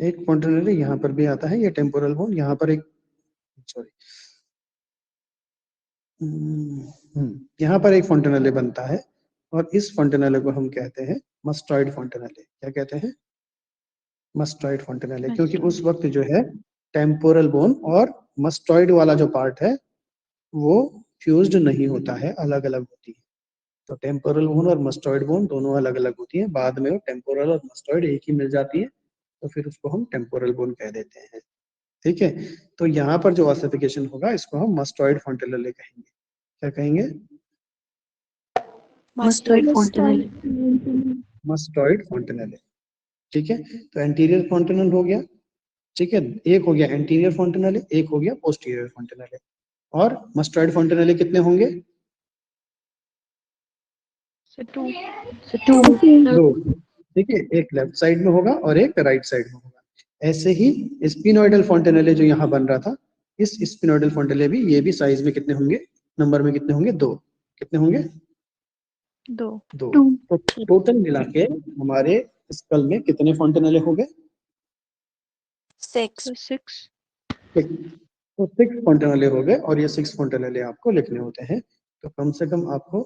एक फोंटेनेले यहाँ पर भी आता है, ये टेम्पोरल बोन, यहाँ पर एक, सॉरी, यहाँ पर एक फोंटेनेले बनता है और इस फोंटेनेले को हम कहते हैं मस्टॉइड फोंटेनेले। क्या कहते हैं? मस्टॉइड फोंटेनेले, क्योंकि उस वक्त जो है टेम्पोरल बोन और मस्टॉइड वाला जो पार्ट है वो फ्यूज्ड नहीं होता है, अलग अलग होती है। तो टेम्पोरल बोन और मस्टॉइड बोन दोनों अलग अलग होती है, बाद में वो टेम्पोरल और मस्टॉइड एक ही मिल जाती है, तो फिर उसको हम टेम्पोरल बोन कह देते हैं। ठीक है, तो यहाँ पर जो ऑसिफिकेशन होगा इसको हम मस्टॉइड फोंटेनेले कहेंगे। क्या कहेंगे? Mastoid fontanelle. मस्टॉइड फोंटेनेले। ठीक है, तो एंटीरियर फोंटेनल हो गया, ठीक है, एक हो गया एंटीरियर फोंटेनेले, एक हो गया पोस्टीरियर फोंटेनेले। और मस्टॉइड फोंटेनेले कितने होंगे? So 2. So 2. दो। ठीक है, एक लेफ्ट साइड में होगा और एक राइट साइड में होगा। ऐसे ही स्पिनोइडल फोंटेनेले जो यहाँ बन रहा था, इस स्पिनोइडल फोंटेनेले भी, ये भी साइज में कितने होंगे, नंबर में कितने होंगे? 2। कितने होंगे? 2. 2। तो टोटल मिला के हमारे स्कल में कितने फोंटेनेले हो गए? 6. So 6. तो 6 फोंटेनेले हो गए और ये 6 फोंटेनेले आपको लिखने होते हैं। तो कम से कम आपको,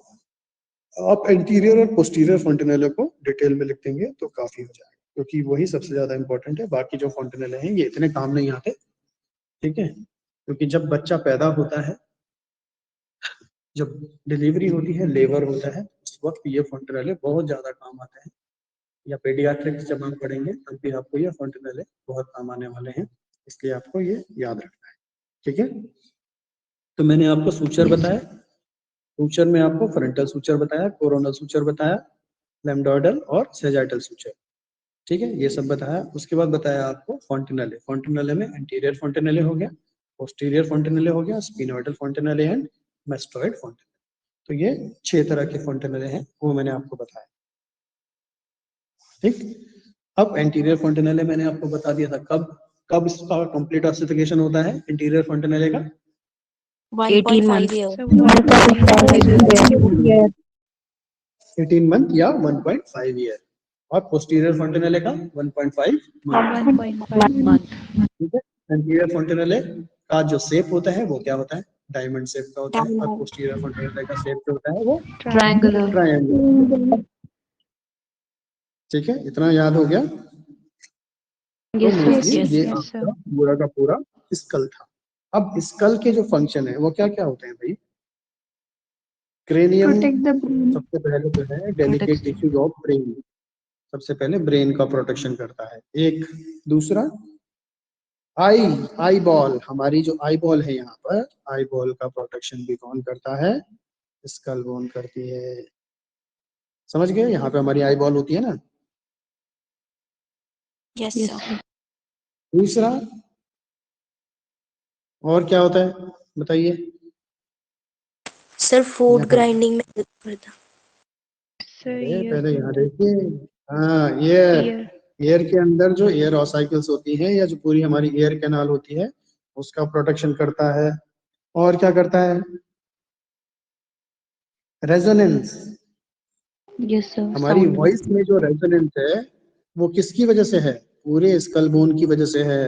आप एंटीरियर और पोस्टीरियर फोंटेनेले को डिटेल में लिख देंगे तो काफी हो जाएगा, क्योंकि वही सबसे ज्यादा इंपॉर्टेंट है, बाकी जो फोंटेनेले हैं ये इतने काम नहीं आते। ठीक है, क्योंकि जब बच्चा पैदा होता है, जब डिलीवरी होती है, लेबर होता है, उस वक्त ये फोंटेनेले बहुत ज्यादा काम आते हैं, या पेडियाट्रिक्स जब हम पढ़ेंगे तब भी आपको ये फोंटेनेले बहुत काम आने वाले हैं, इसलिए आपको ये याद रखना है। ठीक है, तो मैंने आपको सूचर बताया, सूचर में आपको फ्रंटल सूचर बताया, कोरोनल सूचर बताया, लैम्डोइडल और सेजाइटल सूचर। ठीक है, ये सब बताया। उसके बाद बताया आपको फोंटेनेले, फोंटेनेले में एंटीरियर फोंटेनेले हो गया, पोस्टीरियर फोंटेनेले हो गया, स्पिनोइडल फोंटेनेले एंड मैस्टोइड फोंटेनेले। तो ये 6 तरह के फोंटेनेले हैं, वो मैंने आपको बताया। ठीक, अब एंटीरियर फोंटेनेले मैंने आपको बता दिया था, कब कब इसका कंप्लीट ऑसिफिकेशन होता है एंटीरियर फोंटेनेले का? 18 months. So 1.5 year. 18 मंथ या 1.5 ईयर। और पोस्टीरियर फोंटेनेले का 1.5 मंथ। 1.5. Month. ठीक है, एंटीरियर फोंटेनेले का जो शेप होता है वो क्या होता है? डायमंड शेप का होता है, और पोस्टीरियर फोंटेनेले का शेप जो होता है वो Triangular. ट्रायंगल। ठीक है, इतना याद हो गया? तो Yes, sir. Mostly Yes. ये Yes, sir. आपका पूरा का पूरा स्कल था। अब स्कल के जो फंक्शन है वो क्या क्या होते हैं भाई? Cranium Protect the brain. सबसे पहले जो है डेलिकेट टिश्यूज ऑफ ब्रेन, सबसे पहले ब्रेन का प्रोटेक्शन करता है। एक दूसरा आई बॉल, हमारी जो आई बॉल है यहाँ पर, आई बॉल का प्रोटेक्शन भी कौन करता है? स्कल बोन करती है। समझ गए? यहाँ पे हमारी आई बॉल होती है ना। Yes, Yes, sir. sir. दूसरा और क्या होता है बताइए? Sir, food यहाँ grinding में help करता. Sir, अरे ears पहले यहाँ होता है। देखिए, हाँ एयर, Ear. एयर के अंदर जो एयर ऑसाइकल्स होती हैं या जो पूरी हमारी एयर कैनाल होती है उसका प्रोटेक्शन करता है। और क्या करता है? Resonance, Yes, sir. हमारी Sound. वॉइस में जो रेजोनेंस है वो किसकी वजह से है? पूरे स्कल बोन की वजह से है।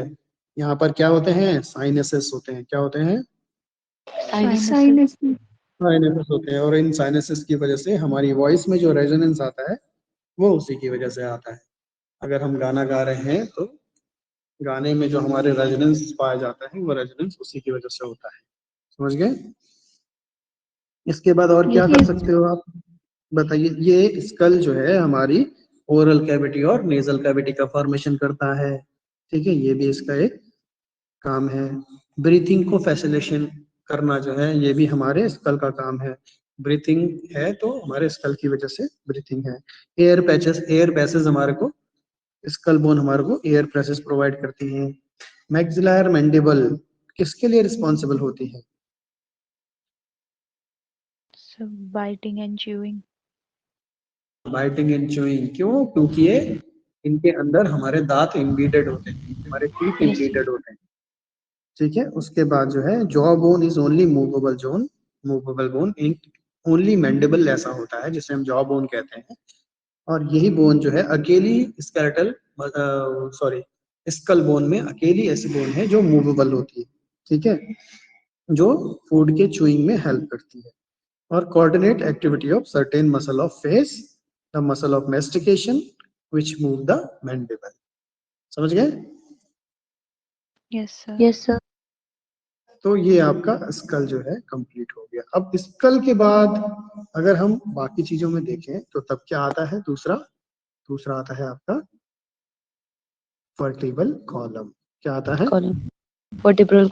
यहाँ पर क्या होते हैं? साइनसेस होते हैं। क्या होते हैं? Sinus. साइनसेस होते हैं, और इन साइनसेस की वजह से हमारी वॉइस में जो रेजोनेंस आता है वो उसी की वजह से आता है। अगर हम गाना गा रहे हैं तो गाने में जो हमारे रेजोनेंस पाया जाता है वो रेजोनेंस उसी की वजह से होता है। समझ गए? इसके बाद और क्या कर सकते हो आप बताइए? ये स्कल जो है हमारी ओरल कैविटी और नेजल कैविटी का फॉर्मेशन करता है। ठीक है, ये भी इसका एक काम है। ब्रीथिंग को फैसिलिटेशन करना जो है ये भी हमारे स्कल का काम है। ब्रीथिंग है तो हमारे स्कल की वजह से ब्रीथिंग है। एयर पैसेज हमारे को, स्कल बोन हमारे को एयर पैसेज प्रोवाइड करती है। मैक्सिलर मैंडिबल किसके लिए रिस्पॉन्सिबल होती है? So biting and chewing. Biting and chewing. क्यों? क्योंकि ये इनके अंदर हमारे दांत इम्बीडेड होते हैं, हमारे टीथ इम्बीडेड होते हैं। ठीक है, उसके बाद जो है jaw bone is only movable bone in only mandible ऐसा होता है जिसे हम जॉ बोन कहते हैं। और यही बोन जो है अकेली स्कल बोन में अकेली ऐसी बोन है जो मूवेबल होती है। ठीक है, जो फूड के चूइंग में हेल्प करती है। और coordinate activity of certain muscle of face, the muscle of mastication which move the mandible. समझ गए? Yes, sir. Yes, sir. तो ये आपका स्कल जो है कंप्लीट हो गया। अब स्कल के बाद अगर हम बाकी चीजों में देखें तो तब क्या आता है? दूसरा आता है आपका वर्टिबल कॉलम। क्या आता है? Column. Vertebral.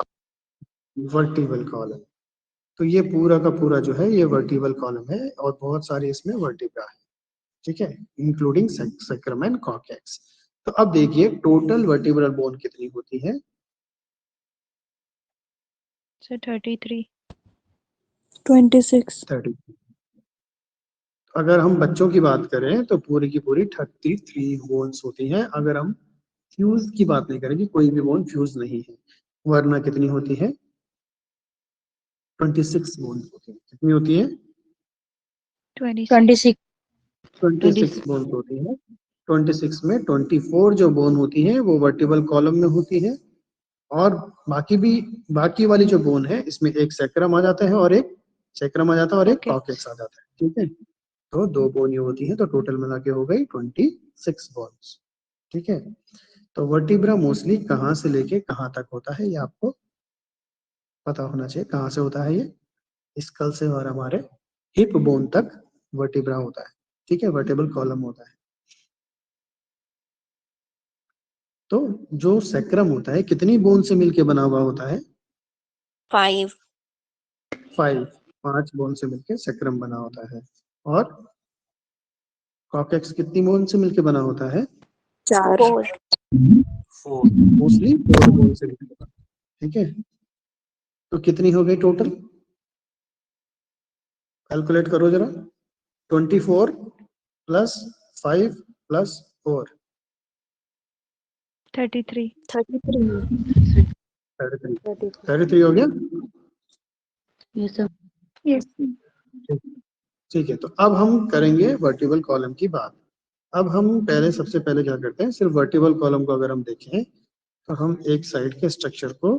Vertebral column. तो ये पूरा का पूरा जो है ये वर्टिबल कॉलम है और बहुत सारे इसमें वर्टिब्रा है। ठीक है, इंक्लूडिंग सैक्रम एंड कॉर्टेक्स। तो अब देखिए टोटल वर्टिब्रल बोन कितनी होती है? So 33. 26. 30। अगर हम बच्चों की बात करें तो पूरी की पूरी 33 बोन्स होती हैं। अगर हम फ्यूज की बात नहीं करेंगे, कोई भी बोन फ्यूज नहीं है, वरना कितनी होती है? 26 बोन्स होती है। कितनी होती है? 26. 26 बोन्स होती है। 26 में 24 जो बोन होती है वो वर्टिबल कॉलम में होती है, और बाकी वाली जो बोन है इसमें एक सैक्रम आ जाता है और एक Coccyx. कॉर्टेक्स आ जाता है। ठीक है, तो 2 बोन ये होती है, तो टोटल मिला के हो गई 26 बोन्स। ठीक है, तो वर्टिब्रा मोस्टली कहाँ से लेके कहाँ तक होता है ये आपको पता होना चाहिए। कहाँ से होता है ये? स्कल से और हमारे हिप बोन तक वर्टिब्रा होता है। ठीक है, वर्टिबल कॉलम होता है। तो जो सैक्रम होता है कितनी बोन से मिलके बना हुआ होता है? 5. 5 बोन से मिलके सैक्रम बना होता है। और कॉर्टेक्स कितनी बोन से मिलके बना होता है? 4. 4, मोस्टली 4 बोन से मिलके बना। ठीक है, तो कितनी हो गई टोटल? कैलकुलेट करो जरा। 24 प्लस 5 प्लस 4, 33. 33. 33 हो गया। Yes, sir. Yes. ठीक है, तो अब हम करेंगे वर्टिबल कॉलम की बात। अब हम पहले सबसे पहले क्या करते हैं, सिर्फ वर्टिबल कॉलम को अगर हम देखें तो हम एक साइड के स्ट्रक्चर को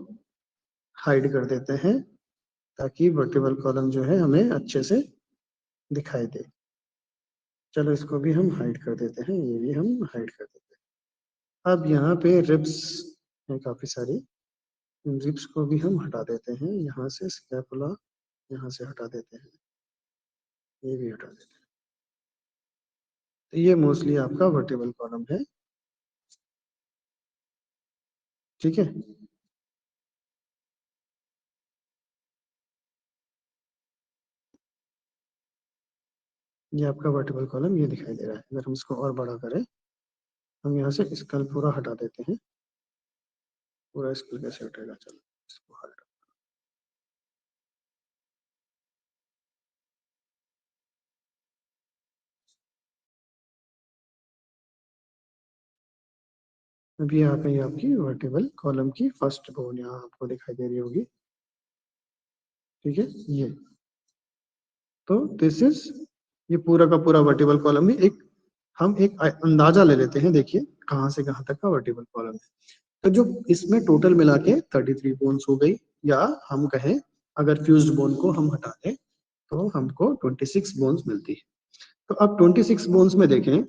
हाइड कर देते हैं ताकि वर्टिबल कॉलम जो है हमें अच्छे से दिखाई दे। चलो इसको भी हम हाइड कर देते हैं, ये भी हम हाइड कर देते हैं। अब यहाँ पे रिब्स है काफी सारी, इन रिब्स को भी हम हटा देते हैं। यहाँ से स्कैपुला यहाँ से हटा देते हैं। ये भी हटा देते हैं। तो ये मोस्टली आपका वर्टिबल कॉलम है, ठीक है। ये आपका वर्टिबल कॉलम ये दिखाई दे रहा है। अगर हम इसको और बड़ा करें, हम यहाँ से स्कल पूरा हटा देते हैं। पूरा स्कल कैसे हटेगा, चलो इसको हटा। अभी यहाँ पे आपकी वर्टिबल कॉलम की फर्स्ट बोन यहाँ आपको दिखाई दे रही होगी, ठीक है। ये तो दिस इज, ये पूरा का पूरा वर्टिबल कॉलम है। हम एक अंदाजा ले लेते हैं, देखिए कहाँ से कहाँ तक का वर्टिबल कॉलम है। तो जो इसमें टोटल मिला के 33 बोन्स हो गई, या हम कहें अगर फ्यूज्ड बोन को हम हटा दें तो हमको 26 बोन्स मिलती है। तो अब 26 बोन्स में देखें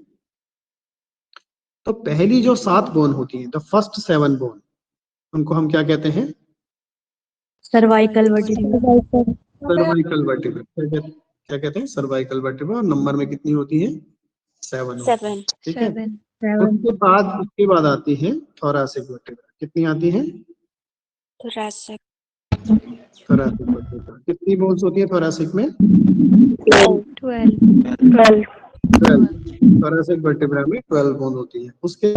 तो पहली जो 7 बोन होती है, द फर्स्ट 7 बोन, उनको हम क्या कहते हैं? Cervical vertebra. Cervical vertebra. क्या कहते हैं? Cervical vertebra. और नंबर में कितनी होती है? 7 होती है, ठीक है। 7 उसके बाद आती है थोरैसिक वर्टिब्रा। कितनी आती है? thoracic thoracic vertebra. कितनी बोन्स होती है थोरैसिक में? 12 12। थोरैसिक वर्टिब्रा में 12 बोन होती है। उसके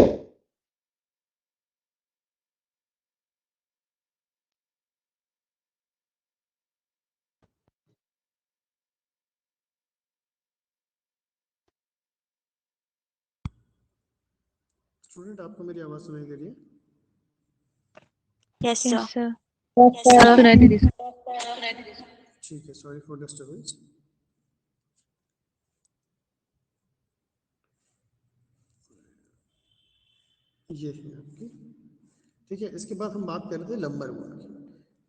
स्टूडेंट, आपको मेरी आवाज सुनाई दे रही है? yes sir Yes sir. सुनाई दे रही है। ठीक है, सॉरी फॉर डिस्टर्बेंस। ये है आपकी, ठीक है। इसके बाद हम बात करते हैं लंबर बोन की।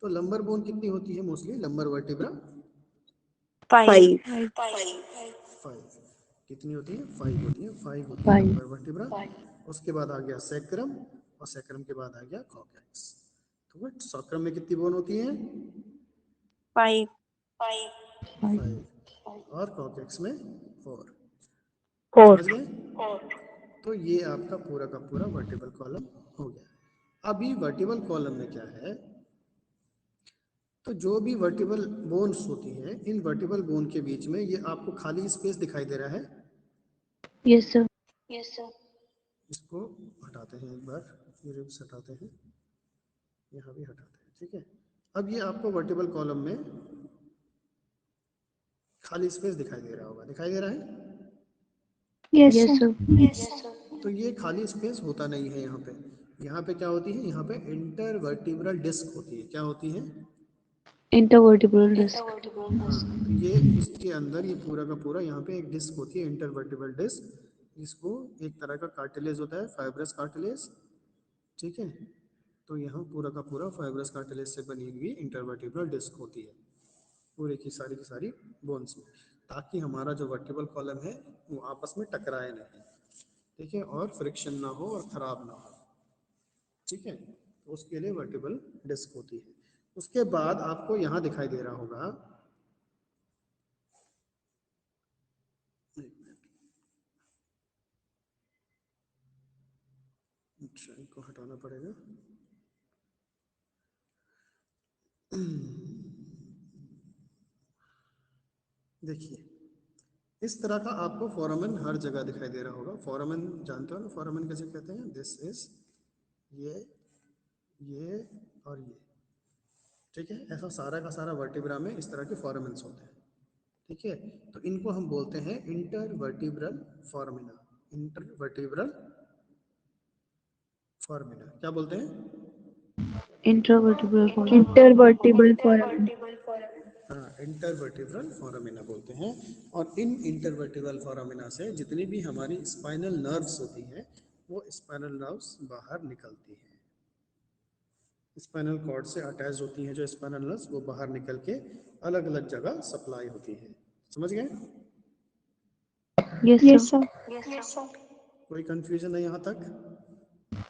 तो लंबर बोन कितनी होती है मोस्टली? Lumbar vertebra 5 5। कितनी होती है? 5 होती है। 5 होती है लंबर वर्टिब्रा। उसके बाद आ गया सैक्रम, और सैक्रम के बाद आ गया कॉर्टेक्स। तो बट सैक्रम में कितनी बोन होती है? 5 5। और कॉर्टेक्स में 4। 4 समझ गए? तो ये आपका पूरा का पूरा वर्टिबल कॉलम हो गया। अभी वर्टिबल कॉलम में क्या है, तो जो भी वर्टिबल बोन्स होती हैं, इन वर्टिबल बोन के बीच में ये आपको खाली स्पेस दिखाई दे रहा है। यस सर इसको हटाते हैं एक बार, ये रिब्स हटाते हैं, यहाँ भी हटाते हैं, ठीक है। अब ये आपको वर्टिबल कॉलम में खाली स्पेस दिखाई दे रहा होगा, दिखाई दे रहा है? यस सर तो ये खाली स्पेस होता नहीं है यहाँ पे। यहाँ पे क्या होती है? यहाँ पे इंटरवर्टिब्रल डिस्क होती है। क्या होती है? Intervertebral disc. हाँ, तो ये इसके अंदर ये पूरा का पूरा यहाँ पे एक डिस्क होती है, इंटरवर्टिब्रल डिस्क। इसको एक तरह का कार्टिलेज होता है, फाइब्रस कार्टिलेज, ठीक है। तो यहाँ पूरा का पूरा फाइब्रस कार्टिलेज से बनी हुई इंटरवर्टिब्रल डिस्क होती है पूरे की सारी बोन्स में, ताकि हमारा जो वर्टिबल कॉलम है वो आपस में टकराए नहीं, ठीक है, और फ्रिक्शन ना हो और खराब ना हो, ठीक है। तो उसके लिए वर्टिबल डिस्क होती है। उसके बाद आपको यहाँ दिखाई दे रहा होगा, अच्छा इनको हटाना पड़ेगा। देखिए इस तरह का आपको फोरामेन हर जगह दिखाई दे रहा होगा। फोरामेन जानते हो ना, फोरामेन कैसे कहते हैं? दिस इज, ये और ये, ठीक है। ऐसा सारा का सारा वर्टिब्रा में इस तरह के फोरामेन्स होते हैं, ठीक है। तो इनको हम बोलते हैं इंटरवर्टिब्रल फोरामिना। इंटरवर्टिब्रल फोरामिना क्या बोलते हैं? Intervertebral foramina. हाँ, इंटरवर्टिब्रल फोरामिना बोलते हैं। और इन इंटरवर्टिब्रल फोरामिना से जितनी भी हमारी स्पाइनल नर्व्स होती हैं, वो स्पाइनल नर्व्स बाहर निकलती हैं। स्पाइनल कॉर्ड से अटैच होती हैं जो स्पाइनल नर्व्स, वो बाहर निकल के अलग अलग जगह सप्लाई होती है। समझ गए? यस सर कोई कंफ्यूजन है यहाँ तक?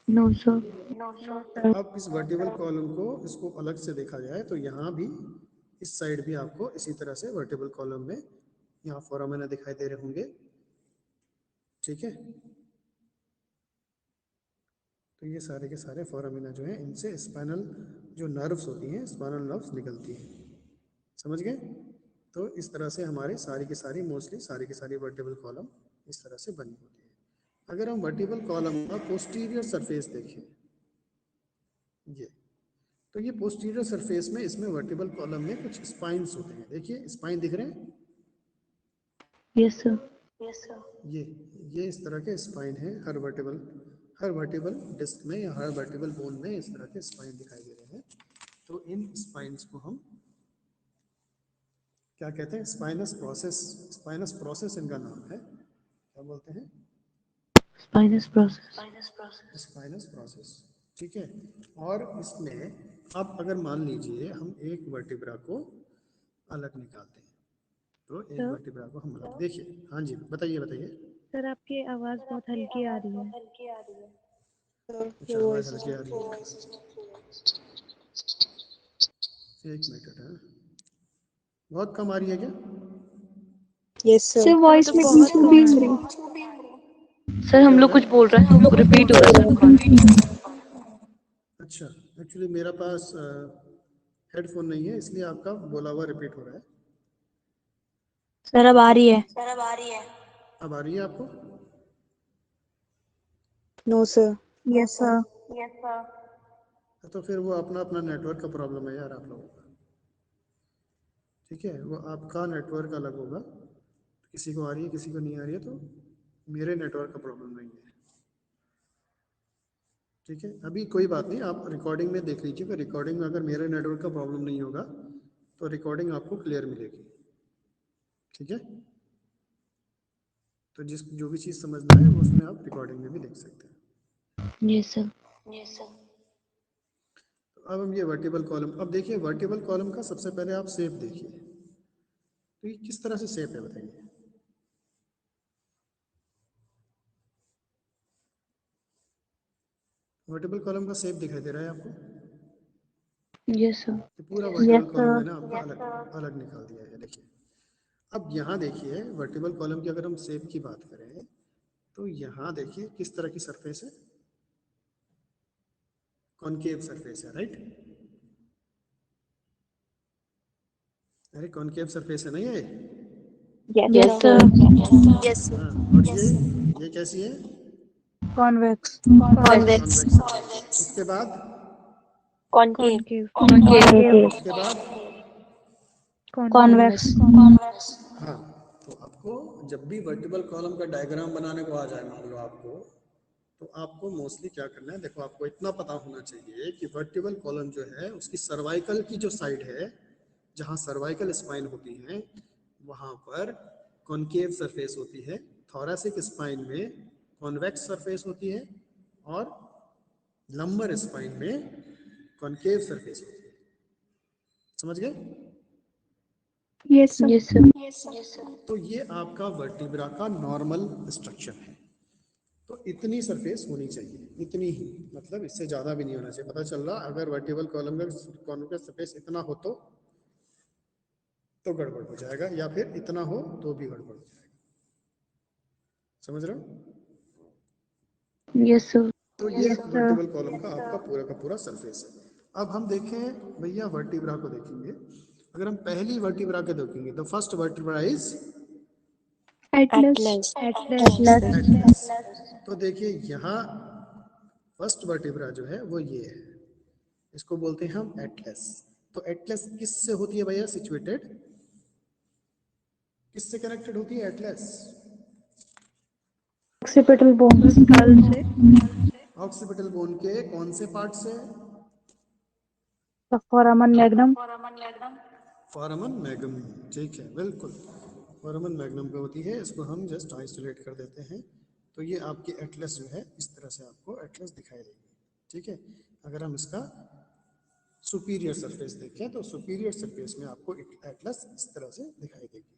No sir. तो अब इस वर्टिबल कॉलम को, इसको अलग से देखा जाए तो यहाँ भी इस साइड भी आपको इसी तरह से वर्टिबल कॉलम में यहाँ फोरामिना दिखाई दे रहे होंगे, ठीक है। तो ये सारे के सारे फोरामिना जो है, इनसे स्पाइनल जो नर्व्स होती हैं, स्पाइनल नर्व्स निकलती हैं, समझ गए। तो इस तरह से हमारे सारी की सारी मोस्टली सारी की सारी वर्टिबल कॉलम इस तरह से बनी होती है। अगर हम वर्टिबल कॉलम का पोस्टीरियर सरफेस देखें, ये तो ये पोस्टीरियर सरफेस में इसमें वर्टिबल कॉलम में कुछ स्पाइन्स होते हैं, देखिए स्पाइन दिख रहे हैं, Yes, sir. ये इस तरह के स्पाइन है। हर वर्टिबल डिस्क में या हर वर्टिबल बोन में इस तरह के स्पाइन दिखाई दे रहे हैं। तो इन स्पाइन्स को हम क्या कहते हैं, स्पाइनस प्रोसेस इनका नाम है। क्या बोलते हैं? Spinous process. स्पाइनस प्रोसेस, ठीक है। और इसमें अब अगर मान लीजिए हम एक वर्टिब्रा को अलग निकालते हैं, तो एक सर वर्टिब्रा को हम अलग, देखिए, हाँ जी बताइए। सर आपकी आवाज बहुत हल्की आ रही है। अच्छा, आवाज हल्की आ रही है, एक मिनट है, बहुत कम आ रही है क्या? Yes sir sir. वॉइस तो में बहुत कुछ कम भी आ नहीं रही है। रही। सर हम क्या हो लोग रहा कुछ है? बोल रहे हैं, हम रिपीट हो रहा है सब कॉल। अच्छा, एक्चुअली मेरा पास हेडफोन नहीं है, इसलिए आपका बोला हुआ रिपीट हो रहा है। सर अब आ रही है? अब आ रही है आपको? No sir. Yes sir. तो फिर वो अपना अपना नेटवर्क का प्रॉब्लम है यार आप लोगों का, ठीक है। वो आपका नेटवर्क अलग होगा, किसी को आ रही है किसी को नहीं आ रही है, तो मेरे नेटवर्क का प्रॉब्लम नहीं है, ठीक है। अभी कोई बात नहीं, आप रिकॉर्डिंग में देख लीजिएगा, रिकॉर्डिंग में अगर मेरे नेटवर्क का प्रॉब्लम नहीं होगा तो रिकॉर्डिंग आपको क्लियर मिलेगी, ठीक है। तो जो भी चीज़ समझना है वो उसमें आप रिकॉर्डिंग में भी देख सकते हैं। Yes sir. तो अब हम ये वर्टिबल कॉलम, अब देखिए वर्टिबल कॉलम का सबसे पहले आप शेप देखिए, तो ये किस तरह से शेप है बताइए। वर्टिबल कॉलम का शेप दिखाई दे रहा है आपको? Yes sir. ये पूरा वर्टिबल कॉलम मैंने आपका अलग अलग निकाल दिया है, देखिए। अब यहाँ देखिए वर्टिबल कॉलम की अगर हम शेप की बात करें, तो यहाँ देखिए किस तरह की सरफेस है, कॉनकेव सरफेस है, राइट। अरे कॉनकेव सरफेस है ना ये, यस सर। यस हाँ। और ये कैसी है? कॉन्वेक्स। कॉन्वेक्स। Convex surface. उसके बाद कॉनकेव। कॉनकेव। उसके बाद कॉन्वेक्स। हाँ। तो आपको जब भी वर्टिबल कॉलम का डायग्राम बनाने को आ जाए, मान लो आपको, तो आपको मोस्टली क्या करना है, देखो आपको इतना पता होना चाहिए कि वर्टिबल कॉलम जो है उसकी सर्वाइकल की जो साइड है, जहाँ सर्वाइकल स्पाइन होती है, वहाँ पर कॉनकेव सरफेस होती है। थोरैसिक स्पाइन में कॉन्वेक्स सरफेस होती है, और लंबर स्पाइन में कॉनकेव सरफेस होती है, समझ गए? Yes sir. तो ये आपका वर्टिब्रा का नॉर्मल स्ट्रक्चर है। तो इतनी सरफेस होनी चाहिए, इतनी ही, मतलब इससे ज़्यादा भी नहीं होना चाहिए। पता चल रहा, अगर वर्टिबल कॉलम का कॉन्वेक्स सरफेस इतना हो तो गड़बड़ हो जाएगा, या फिर इतना हो तो भी गड़बड़ हो जाएगा, समझ रहे हो? Yes sir. तो ये वर्टिबल कॉलम का आपका पूरा का पूरा सरफेस है। अब हम देखें भैया वर्टिब्रा को देखेंगे, अगर हम पहली वर्टिब्रा को देखेंगे, तो first vertebra is Atlas. Atlas. तो देखिए यहाँ फर्स्ट वर्टिब्रा जो है वो ये है, इसको बोलते हैं हम एटलस। तो एटलस किससे होती है भैया सिचुएटेड, किससे कनेक्टेड होती है एटलस? Occipital bone. स्कल से। ऑक्सीपिटल बोन के कौन से पार्ट से? फोरामन मैग्नम। फोरामन मैग्नम, ठीक है, बिल्कुल। फोरामन मैग्नम पे होती है, इसको हम जस्ट आइसोलेट कर देते हैं। तो ये आपकी एटलस जो है इस तरह से आपको एटलस दिखाई देगी, ठीक है। अगर हम इसका सुपीरियर सरफेस देखें, तो सुपीरियर सरफेस में आपको एटलस इस तरह से दिखाई देगी।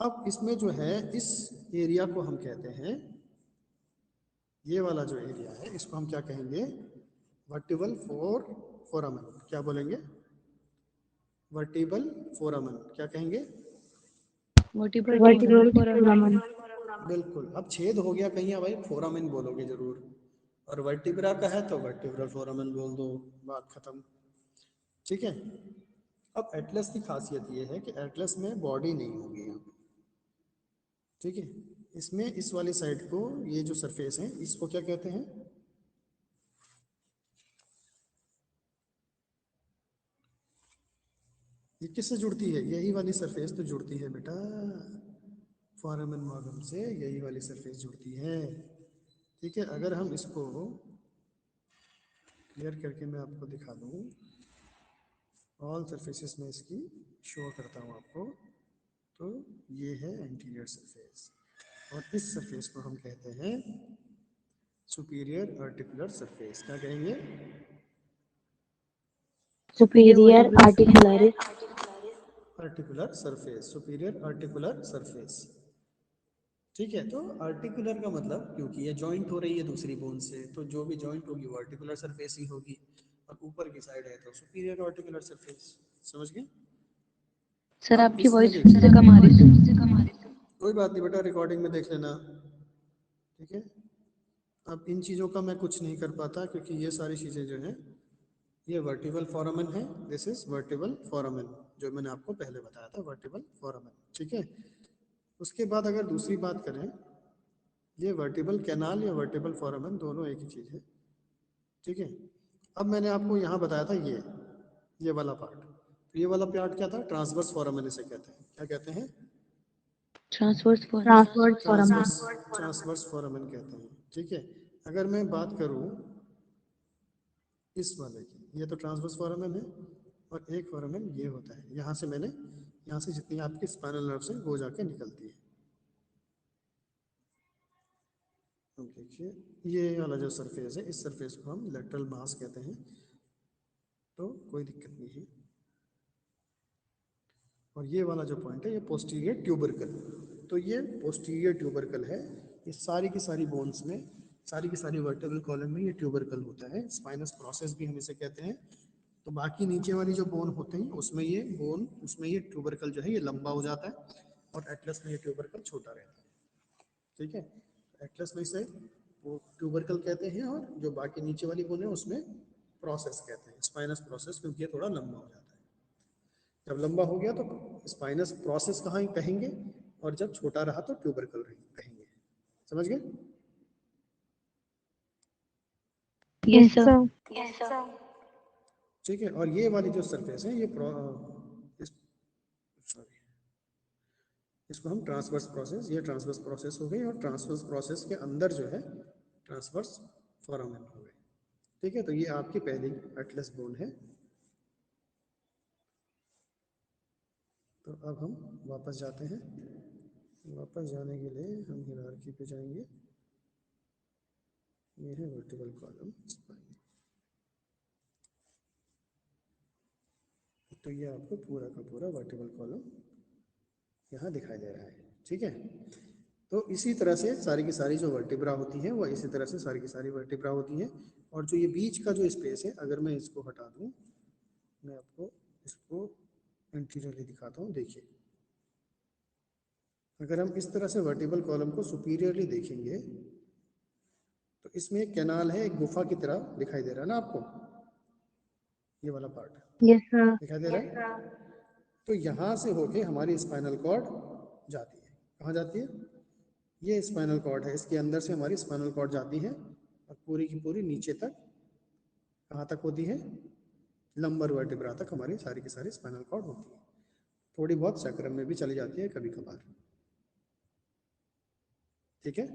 अब इसमें जो है इस एरिया को हम कहते हैं, ये वाला जो एरिया है इसको हम क्या कहेंगे, वर्टिबल फोरामन। क्या बोलेंगे? वर्टिबल फोरामन, क्या कहेंगे? वर्टिब्रल फोरामन। बिल्कुल, अब छेद हो गया कहीं, भाई फोरामेन बोलोगे जरूर, और वर्टिब्रा का है तो वर्टिब्रल फोरामेन बोल दो, बात खत्म। ठीक है, अब एटलस की खासियत ये है कि एटलस में बॉडी नहीं होगी यहाँ पे। ठीक है, इसमें इस वाली साइड को, ये जो सरफेस है इसको क्या कहते हैं? ये किससे जुड़ती है? यही वाली सरफेस तो जुड़ती है बेटा, फोरामेन मार्गम से यही वाली सरफेस जुड़ती है। ठीक है, अगर हम इसको क्लियर करके मैं आपको दिखा दूं, ऑल सरफेसेस में इसकी शो करता हूं आपको, तो ये है एंटीरियर सरफेस, और इस सरफेस को हम कहते हैं सुपीरियर आर्टिकुलर सरफेस। क्या कहेंगे? Superior articular articular surface, superior articular surface. ठीक है, तो आर्टिकुलर का मतलब, क्योंकि ये जॉइंट हो रही है दूसरी बोन से, तो जो भी जॉइंट होगी वो आर्टिकुलर सरफेस ही होगी, और ऊपर की साइड है तो सुपीरियर आर्टिकुलर सरफेस। समझ गए? सर अब आपकी इसमें वॉइस देखिए, फिर से कम आ रही है। कोई बात नहीं बेटा, रिकॉर्डिंग में देख लेना। ठीक है, अब इन चीज़ों का मैं कुछ नहीं कर पाता, क्योंकि ये सारी चीज़ें जो हैं, ये वर्टिबल फोरामेन है, दिस इज वर्टिबल फोरामेन, जो मैंने आपको पहले बताया था, वर्टिबल फोरामेन। ठीक है, उसके बाद अगर दूसरी बात करें, ये वर्टिबल कैनाल या वर्टिबल फोरामेन दोनों एक ही चीज़ है। ठीक है, अब मैंने आपको यहाँ बताया था ये वाला पार्ट, तो ये वाला पार्ट क्या था? ट्रांसवर्स फोरामेन इसे कहते हैं। क्या कहते हैं? ट्रांसवर्स फोरामन। ट्रांसवर्स फोरामेन कहते हैं। ठीक है, अगर मैं बात करूँ इस वाले की, ये तो ट्रांसवर्स फोरामेन है, और एक फोरामेन ये होता है, यहाँ से मैंने, यहाँ से जितनी आपकी स्पाइनल नर्व से वो जाके निकलती है। देखिए, ये वाला जो सरफेस है, इस सरफेस को हम लेटरल मास कहते हैं, तो कोई दिक्कत नहीं है। और ये वाला जो पॉइंट है, ये पोस्टीरियर ट्यूबरकल, तो ये पोस्टीरियर ट्यूबरकल है। ये सारी की सारी बोन्स में, सारी की सारी वर्टेब्रल कॉलम में ये ट्यूबरकल होता है। स्पाइनस प्रोसेस भी हम इसे कहते हैं। तो बाकी नीचे वाली जो बोन होते हैं उसमें ये ट्यूबरकल जो है ये लंबा हो जाता है, और एटलस में ये ट्यूबरकल छोटा रहता है। ठीक है, एटलस में इसे वो ट्यूबरकल कहते हैं, और जो बाकी नीचे वाली बोन है उसमें प्रोसेस कहते हैं, स्पाइनस प्रोसेस, क्योंकि ये थोड़ा लंबा हो जाता है। जब लंबा हो गया तो स्पाइनस प्रोसेस कहाँ कहेंगे, और जब छोटा रहा तो ट्यूबरकल कहेंगे। समझ गए? Yes sir. ठीक है, और ये वाली जो सरफेस है, सॉरी, इसको हम ट्रांसवर्स प्रोसेस, ये ट्रांसवर्स प्रोसेस हो गई, और ट्रांसवर्स प्रोसेस के अंदर जो है ट्रांसवर्स फोरामेन हो गए। ठीक है, तो ये आपकी पहली एटलस बोन है। तो अब हम वापस जाते हैं। वापस जाने के लिए हम हायरार्की पे जाएंगे। ये है वर्टिकल कॉलम स्पाइन, तो ये आपको पूरा का पूरा वर्टिकल कॉलम यहाँ दिखाई दे रहा है। ठीक है, तो इसी तरह से सारी की सारी जो वर्टिब्रा होती है, वो इसी तरह से सारी की सारी वर्टिब्रा होती है। और जो ये बीच का जो स्पेस है, अगर मैं इसको हटा दूँ, मैं आपको इसको इंटीरियरली दिखाता हूँ। देखिए, अगर हम इस तरह से वर्टिबल कॉलम को सुपीरियरली देखेंगे, तो इसमें एक कैनाल है, एक गुफा की तरह दिखाई दे रहा है ना आपको, ये वाला पार्ट यस सर। दिखाई दे रहा है। तो यहाँ से होके हमारी स्पाइनल कॉर्ड जाती है। कहाँ जाती है? ये स्पाइनल कॉर्ड है, इसके अंदर से हमारी स्पाइनल कॉर्ड जाती है, और पूरी की पूरी नीचे तक, कहाँ तक होती है? लंबर वर्टिब्रा तक हमारी सारी की सारी स्पाइनल कॉर्ड होती है। थोड़ी बहुत सैक्रम में भी चली जाती है कभी कभार। ठीक है,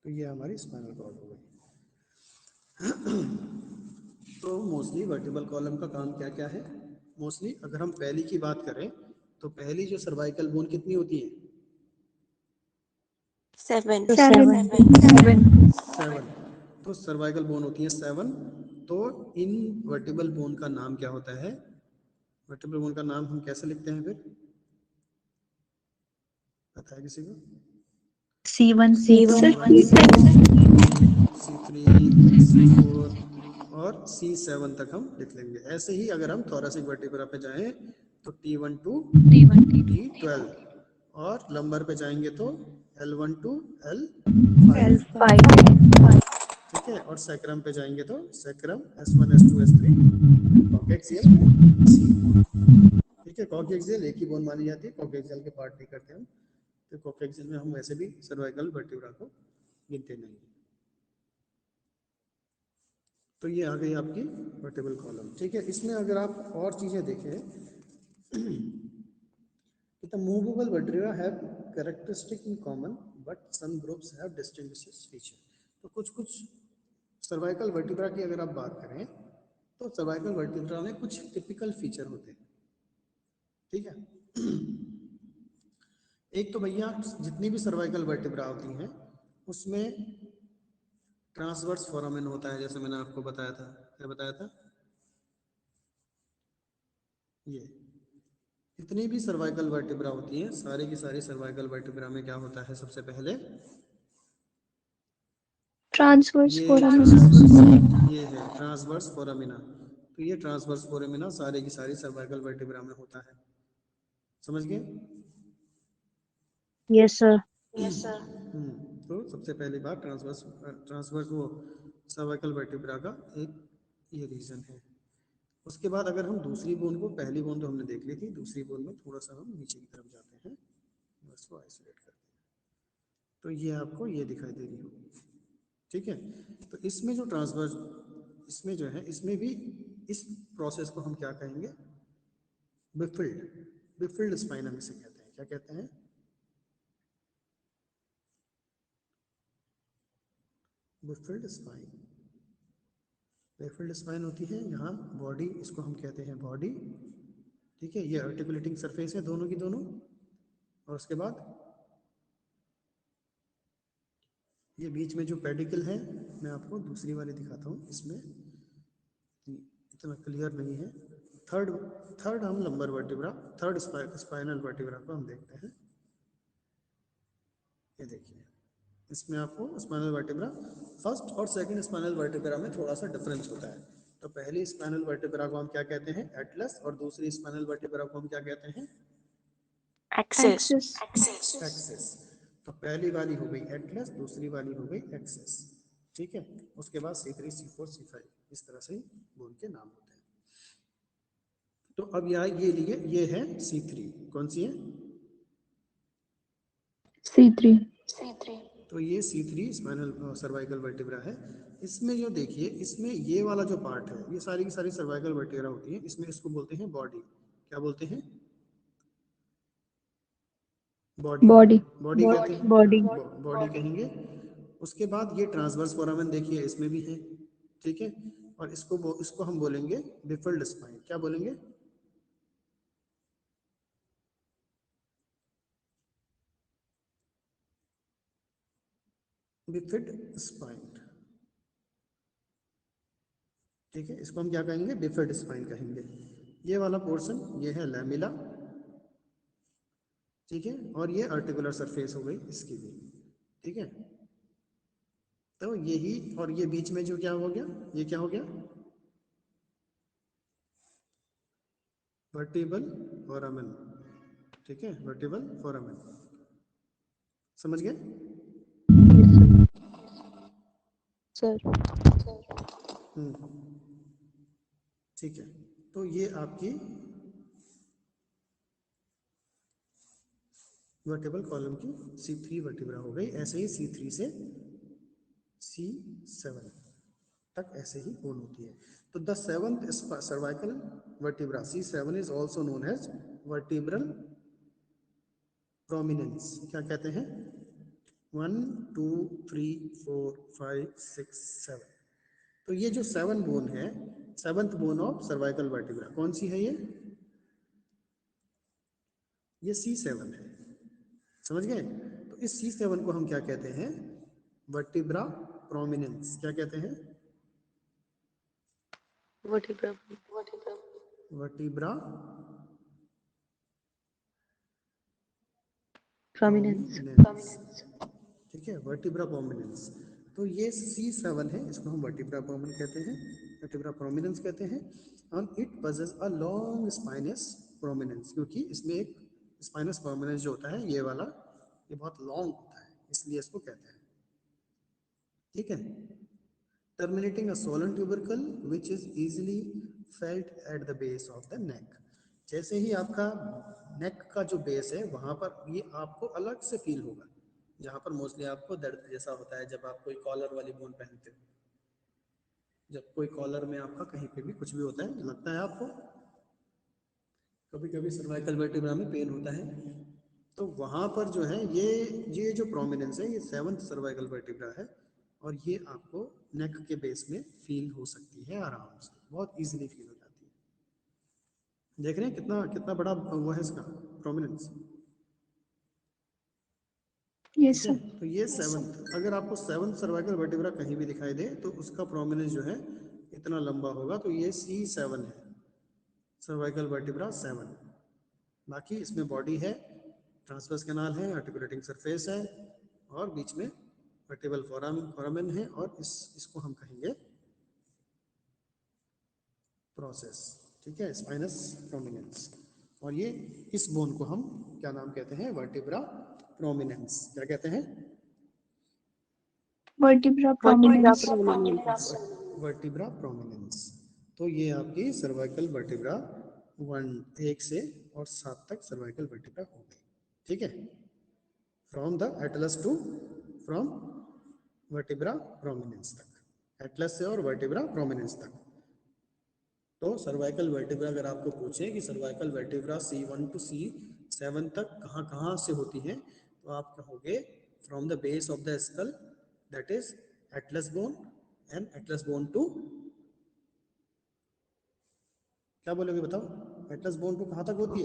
तो ये हमारी स्पाइनल कॉर्ड हो गई। तो मोस्टली वर्टिबल कॉलम का काम क्या क्या है? मोस्टली अगर हम पहली की बात करें, तो पहली जो सर्वाइकल बोन कितनी होती है? 7 7। तो सर्वाइकल बोन होती है 7। तो इन वर्टिबल बोन का नाम क्या होता है? वर्टिबल बोन का नाम हम कैसे लिखते हैं फिर? पता है किसी को? C1 C3, C4 और C7 तक हम लिख लेंगे। ऐसे ही अगर हम थोरेसिक वर्टिब्रा पे जाएं, तो T1 to T1 T12, और लंबर पे जाएंगे तो L1 to L5, ठीक है, और सैक्रम पे जाएंगे तो sacrum S1 S2 S3 coxal C, ठीक है। कॉक्सियल एक ही बोन मानी जाती है, कॉक्सियल के पार्ट नहीं करते हम, तो कॉक्सियल में हम वैसे भी सर्वाइकल वर्टिब्रा को गिनते नहीं। तो ये आ गई आपकी वर्टिब्रल कॉलम, ठीक है। इसमें अगर आप और चीजें देखें, the movable vertebra have characteristic in common but some groups have distinguishes feature। तो कुछ सर्वाइकल वर्टिब्रा की अगर आप बात करें तो सर्वाइकल वर्टिब्रा में कुछ टिपिकल फीचर होते हैं, ठीक है। एक तो भैया जितनी भी सर्वाइकल वर्टिब्रा होती हैं उसमें ट्रांसवर्स फोरामेन होता है, जैसे मैंने आपको बताया था, क्या बताया था, ये जितनी भी सर्वाइकल वर्टिब्रा होती हैं सारी की सारी सर्वाइकल वर्टिब्रा में क्या होता है, सबसे पहले ट्रांसवर्स ये फोरामिना। ये है ट्रांसवर्स फोरामिना। तो ये ट्रांसवर्स फोरामिना सारी की सारी सर्वाइकल वर्टिब्रा में होता है, समझ गए? Yes sir. तो सबसे पहली बात ट्रांसवर्स वो सर्वाइकल वर्टिब्रा का एक ये रीजन है। उसके बाद अगर हम दूसरी बोन को, पहली बोन तो हमने देख ली थी, दूसरी बोन में थोड़ा सा हम नीचे की तरफ जाते हैं, बस वो आइसोलेट करते हैं, तो ये आपको ये दिखाई दे रही होगी, ठीक है। तो इसमें जो ट्रांसवर्स, इसमें जो है, इसमें भी इस प्रोसेस को हम क्या कहेंगे, बिफिल्ड स्पाइन हम इसे कहते हैं। क्या कहते हैं? बिफिल्ड स्पाइन। बिफिल्ड स्पाइन होती है यहाँ बॉडी, इसको हम कहते हैं बॉडी, ठीक है। ये आर्टिकुलेटिंग सरफेस है दोनों की दोनों, और उसके बाद ये बीच में जो पेडिकल है, मैं आपको दूसरी वाली दिखाता हूँ, इसमें इतना क्लियर नहीं है। थर्ड हम lumbar vertebra, third spinal vertebra को हम देखते हैं। ये देखिए, इसमें आपको स्पाइनल वर्टिब्रा फर्स्ट और सेकंड स्पाइनल वर्टिब्रा में थोड़ा सा डिफरेंस होता है। तो पहली स्पाइनल वर्टिब्रा को हम क्या कहते हैं, एटलस, और दूसरी स्पाइनल वर्टिब्रा को हम क्या कहते हैं, एक्सिस। तो पहली वाली हो गई एटलस, दूसरी वाली हो गई एक्सिस, ठीक है। उसके बाद C3 C4 C5 इस तरह से बोन के नाम होते हैं। तो अब यहाँ ये लिए, ये है C3, कौन सी है, C3। तो ये C3 स्पाइनल सर्वाइकल वर्टिब्रा है। इसमें जो देखिए, इसमें ये वाला जो पार्ट है, ये सारी की सारी सर्वाइकल वर्टिब्रा होती है, इसमें इसको बोलते हैं बॉडी। क्या बोलते हैं? बॉडी कहते हैं, बॉडी कहेंगे। उसके बाद ये ट्रांसवर्स फोरामेन देखिए इसमें भी है, ठीक है। और इसको हम बोलेंगे बिफिल्ड स्पाइन। क्या बोलेंगे? बिफिड स्पाइन, ठीक है। इसको हम क्या कहेंगे, बिफिड स्पाइन कहेंगे। ये वाला पोर्शन ये है लैमिला, ठीक है, और ये आर्टिकुलर सरफेस हो गई इसकी भी, ठीक है। तो यही, और ये बीच में जो क्या हो गया, ये क्या हो गया, वर्टिब्रल फोरामेन, ठीक है, वर्टिब्रल फोरामेन, समझ गए? सर ठीक है। तो ये आपकी वर्टिब्रल कॉलम की C3 वर्टिब्रा हो गई। ऐसे ही C3 से C7 तक ऐसे ही बोन होती है। तो the seventh cervical vertebra C7 is also known as vertebral prominence. क्या कहते हैं? 1 2 3 4 5 6 7। तो ये जो 7 बोन है, 7th bone of cervical vertebra कौन सी है? ये C7 है, समझ गए? तो इस C7 को हम क्या कहते हैं? Vertebra prominence. क्या कहते हैं? वर्टिब्रा प्रोमिनेंस, ठीक है, वर्टिब्रा प्रोमिनेंस। तो ये C7 है, इसको हम वर्टिब्रा प्रोमिनेंस कहते हैं, वर्टिब्रा प्रोमिनेंस कहते हैं। और it possess a long spinous prominence, क्योंकि इसमें एक स्पाइनस प्रोमिनेंस जो होता है ये वाला, ये बहुत लॉन्ग होता है, इसलिए इसको कहते हैं। ठीक है, terminating a swollen tubercle which is easily felt at the base of the neck। जैसे ही आपका नेक का जो बेस है वहां पर ये आपको अलग से फील होगा, जहां पर मोस्टली आपको दर्द जैसा होता है जब आप कोई कॉलर वाली बोन पहनते हो, जब कोई कॉलर में आपका कहीं पे भी कुछ भी होता है, लगता है आपको कभी कभी सर्वाइकल वर्टिब्रा में पेन होता है, तो वहां पर जो है ये जो प्रोमिनेंस है ये 7th सर्वाइकल वर्टिब्रा है, और ये आपको नेक के बेस में फील हो सकती है आराम से, बहुत इजीली फील हो जाती है। देख रहे हैं कितना कितना बड़ा वो है इसका प्रोमिनेंस। Yes, ठीक है, sir. तो ये 7th, अगर आपको 7th सर्वाइकल वर्टिब्रा कहीं भी दिखाई दे तो उसका प्रोमिनेंस जो है इतना लंबा होगा, तो ये C7 है, सर्वाइकल वर्टिब्रा 7। बाकी इसमें बॉडी है, ट्रांसवर्स कैनाल है, आर्टिकुलेटिंग सरफेस है, और बीच में वर्टिब्रल फोरामेन है, और इसको हम कहेंगे प्रोसेस। ठीक है, स्पाइनस प्रोमिनेंस, और ये इस बोन को हम क्या नाम कहते हैं, वर्टिब्रा प्रोमिनेंस। क्या कहते हैं? Vertebra prominence. Vertebra prominence. तो ये आपकी सर्वाइकल वर्टिब्रा 1 से और 7 तक सर्वाइकल वर्टिब्रा हो गई। ठीक है, from the atlas to from vertebra prominence तक, एटलस से और वर्टिब्रा प्रोमिनेंस तक। तो सर्वाइकल वर्टिब्रा अगर आपको पूछे कि cervical vertebra C1 to C7 तक कहाँ कहाँ से होती है, तो आप कहोगे from the base of the skull, that is atlas bone, and atlas bone to, क्या बोलोगे बताओ, एटलस बोन टू कहाँ तक होती है?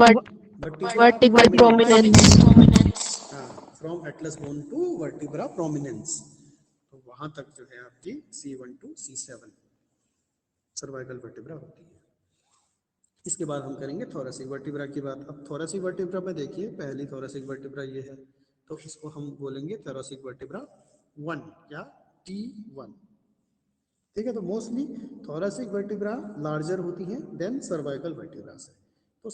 Vertical prominence। From atlas bone to vertebra prominence, तो वहां तक जो है आपकी C1 to C7 cervical vertebra होती है। इसके बाद हम करेंगे थोरेसिक वर्टिब्रा की बात। अब थोरेसिक वर्टिब्रा में देखिए, पहली थोरेसिक वर्टिब्रा ये है, तो इसको हम बोलेंगे थोरेसिक वर्टिब्रा 1 या T1। ठीक है, तो मोस्टली थोरेसिक वर्टिब्रा लार्जर होती हैं देन सर्वाइकल वर्टिब्रा से, तो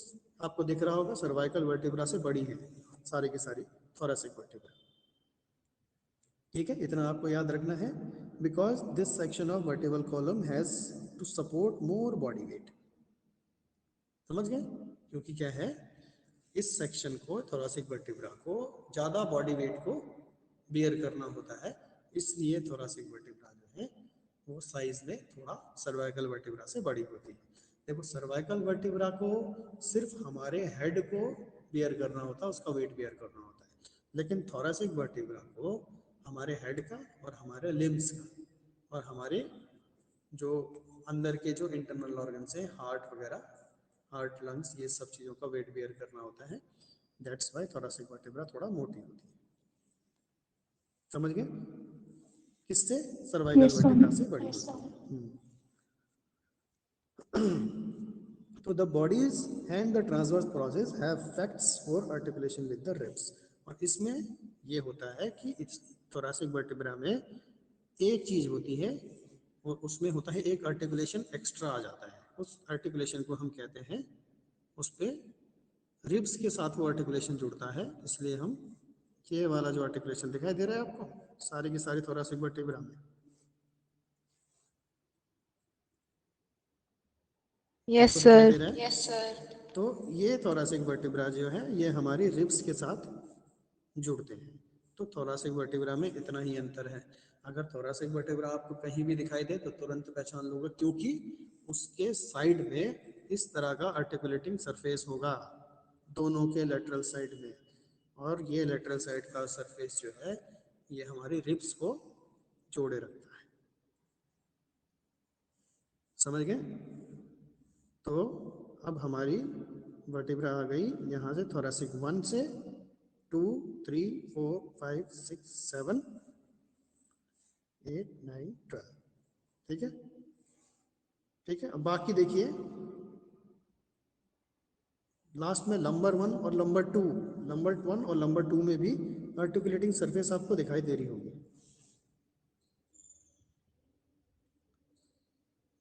आपको दिख रहा होगा सर्वाइकल वर्टिब्रा से बड़ी है सारी की सारी थोरेसिक वर्टिब्रा। ठीक है, इतना आपको याद रखना है, because this section of vertebral column has to support more body weight. समझ गए? क्योंकि क्या है, इस सेक्शन को, थोरेसिक वर्टिब्रा को ज्यादा बॉडी वेट को बियर करना होता है, इसलिए थोरेसिक वर्टिब्रा जो है वो साइज में थोड़ा सर्वाइकल वर्टिब्रा से बड़ी होती है। देखो, सर्वाइकल वर्टिब्रा को सिर्फ हमारे हेड को बियर करना होता है, उसका वेट बियर करना होता है, लेकिन थोरेसिक वर्टिब्रा को हमारे हेड का और हमारे लिम्स का और हमारे जो अंदर के जो इंटरनल ऑर्गन्स हैं, हार्ट वगैरह, हार्ट, लंग्स, ये सब चीज़ों का वेट बियर करना होता है। दैट्स वाई थोरेसिक वर्टिब्रा थोड़ा मोटी होती है। समझ गए? किससे? Cervical Yes, sir. वर्टिब्रा से बड़ी होती है। तो the bodies and the transverse process have facts for articulation with the ribs, और इसमें ये होता है कि इस थोरेसिक वर्टिब्रा में एक चीज होती है, और उसमें होता है एक आर्टिकुलेशन एक्स्ट्रा आ जाता है, उस आर्टिकुलेशन को हम कहते हैं, उस पे रिब्स के साथ वो आर्टिकुलेशन जुड़ता है, इसलिए हम ये वाला जो आर्टिकुलेशन दिखाई दे रहा है आपको सारी की सारी थोरेसिक वर्टिब्रा में, Yes, आपको दिखाई sir. दे रहा है? Yes sir. तो ये थोरेसिक वर्टिब्रा जो है ये हमारी रिब्स के साथ जुड़ते हैं, तो थोरेसिक वर्टिब्रा में इतना ही अंतर है। अगर थोरेसिक वर्टिब्रा आपको कहीं भी दिखाई दे तो तुरंत पहचान लोगे, क्योंकि उसके साइड में इस तरह का आर्टिकुलेटिंग सरफेस होगा दोनों के लेटरल साइड में, और ये लेटरल साइड का सरफेस जो है ये हमारी रिब्स को जोड़े रखता है। समझ गए? तो अब हमारी वर्टिब्रा आ गई यहाँ से, थोरेसिक 1 से 2, 3, 4, 5, 6, 7, 8, 9, 12। ठीक है, ठीक है। अब बाकी देखिए, लास्ट में नंबर 1 और नंबर 2, नंबर 1 और नंबर 2 में भी आर्टिकुलेटिंग सरफेस आपको दिखाई दे रही होगी,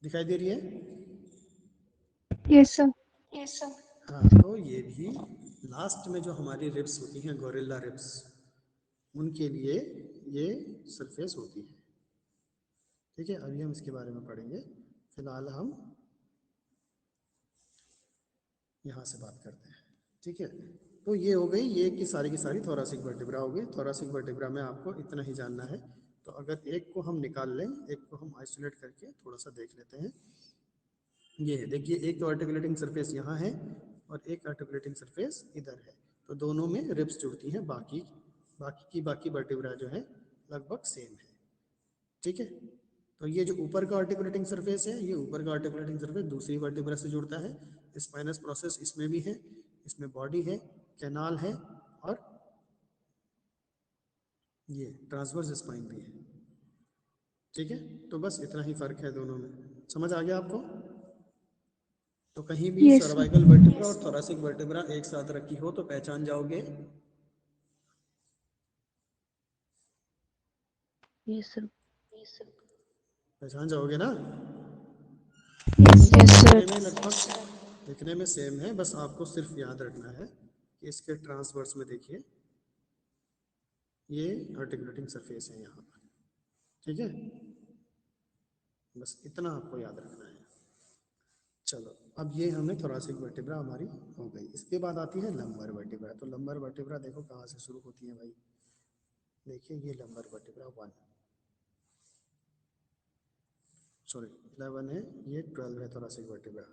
दिखाई दे रही है? Yes, sir. हाँ, तो ये भी लास्ट में जो हमारी रिब्स होती हैं, गोरिल्ला रिब्स, उनके लिए ये सरफेस होती है। ठीक है, अभी हम इसके बारे में पढ़ेंगे, फिलहाल हम यहाँ से बात करते हैं। ठीक है, तो ये हो गई ये की सारी थोरासिक वर्टिब्रा हो गई। थोरासिक वर्टिब्रा में आपको इतना ही जानना है। तो अगर एक को हम निकाल लें, एक को हम आइसोलेट करके थोड़ा सा देख लेते हैं। ये है, देखिए, एक तो आर्टिकुलेटिंग सरफेस यहाँ है और एक आर्टिकुलेटिंग सरफेस इधर है, तो दोनों में रिब्स जुड़ती हैं। बाकी वर्टिब्रा जो है लगभग सेम है। ठीक है, तो ये जो ऊपर का आर्टिकुलेटिंग सरफेस है, ये ऊपर का आर्टिकुलेटिंग सरफेस दूसरी वर्टिब्रा से जुड़ता है। स्पाइनस प्रोसेस इसमें भी है, इसमें बॉडी है, कैनाल है और ये ट्रांसवर्स स्पाइन भी है। ठीक है, तो बस इतना ही फर्क है दोनों में। समझ आ गया आपको? तो कहीं भी Yes, sir. सर्वाइकल वर्टिब्रा और थोरासिक वर्टिब्रा एक साथ रखी हो तो पहचान जाओगे? Yes sir. पहचान जाओगे ना? Yes, Yes, sir. दिखने में सेम है, बस आपको सिर्फ याद रखना है कि इसके ट्रांसवर्स में देखिए ये आर्टिकुलेटिंग सरफेस है यहाँ पर। ठीक है, बस इतना आपको याद रखना है। चलो, अब ये हमें थोरासिक वर्टिब्रा हमारी हो गई। इसके बाद आती है लंबर वर्टिब्रा। तो लंबर वर्टिब्रा देखो कहाँ से शुरू होती है भाई। देखिए, ये लंबर वर्टिब्रा 11 है, ये 12 है थोरासिक वर्टिब्रा।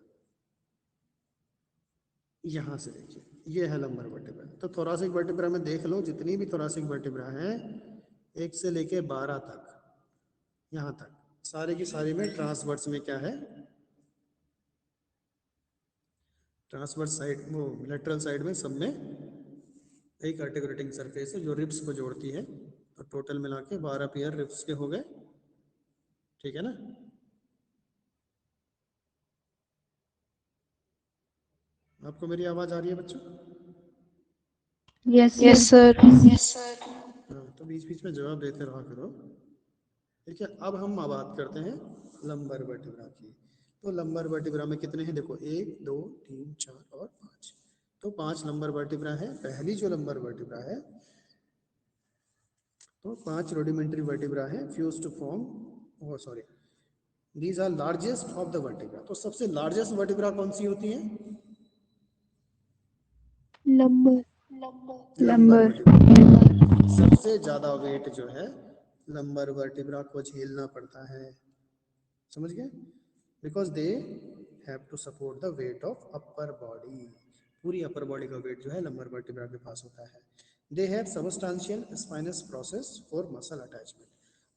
यहाँ से देखिए, ये है लंबर वर्टिब्रा। तो थोरासिक वर्टिब्रा में देख लो, जितनी भी थोरासिक वर्टिब्रा है 1 से लेके 12 तक, यहाँ तक सारी की सारी में ट्रांसवर्स में क्या है, ट्रांसवर्स साइड, वो लेटरल साइड में सब में एक आर्टिकुलेटिंग सरफेस है जो रिब्स को जोड़ती है। तो टोटल मिला के 12 पेयर रिब्स के हो गए। ठीक है ना? आपको मेरी आवाज आ रही है बच्चों? Yes, Yes, sir. sir. हाँ, तो बीच बीच में जवाब देते रहा करो। ठीक है, अब हम बात करते हैं लंबर वर्टिब्रा की। तो लंबर वर्टिब्रा में कितने हैं? देखो, 1 2 3 4 और 5। तो 5 लंबर वर्टिब्रा है। पहली जो लंबर वर्टिब्रा है, तो 5 रुडिमेंट्री वर्टिब्रा है fuse to form, oh sorry, these are largest of the vertebra. तो सबसे लार्जेस्ट वर्टिब्रा कौन सी होती है? Lumber. Lumbar Lumber. वर्टिब्रा। सबसे ज्यादा वेट जो है लंबर वर्टिब्रा को झेलना पड़ता है। समझ गए? Because they have to support the weight of upper body. पूरी अपर बॉडी का वेट जो है लंबर वर्टिब्रा के पास होता है। They have substantial spinous process for muscle attachment.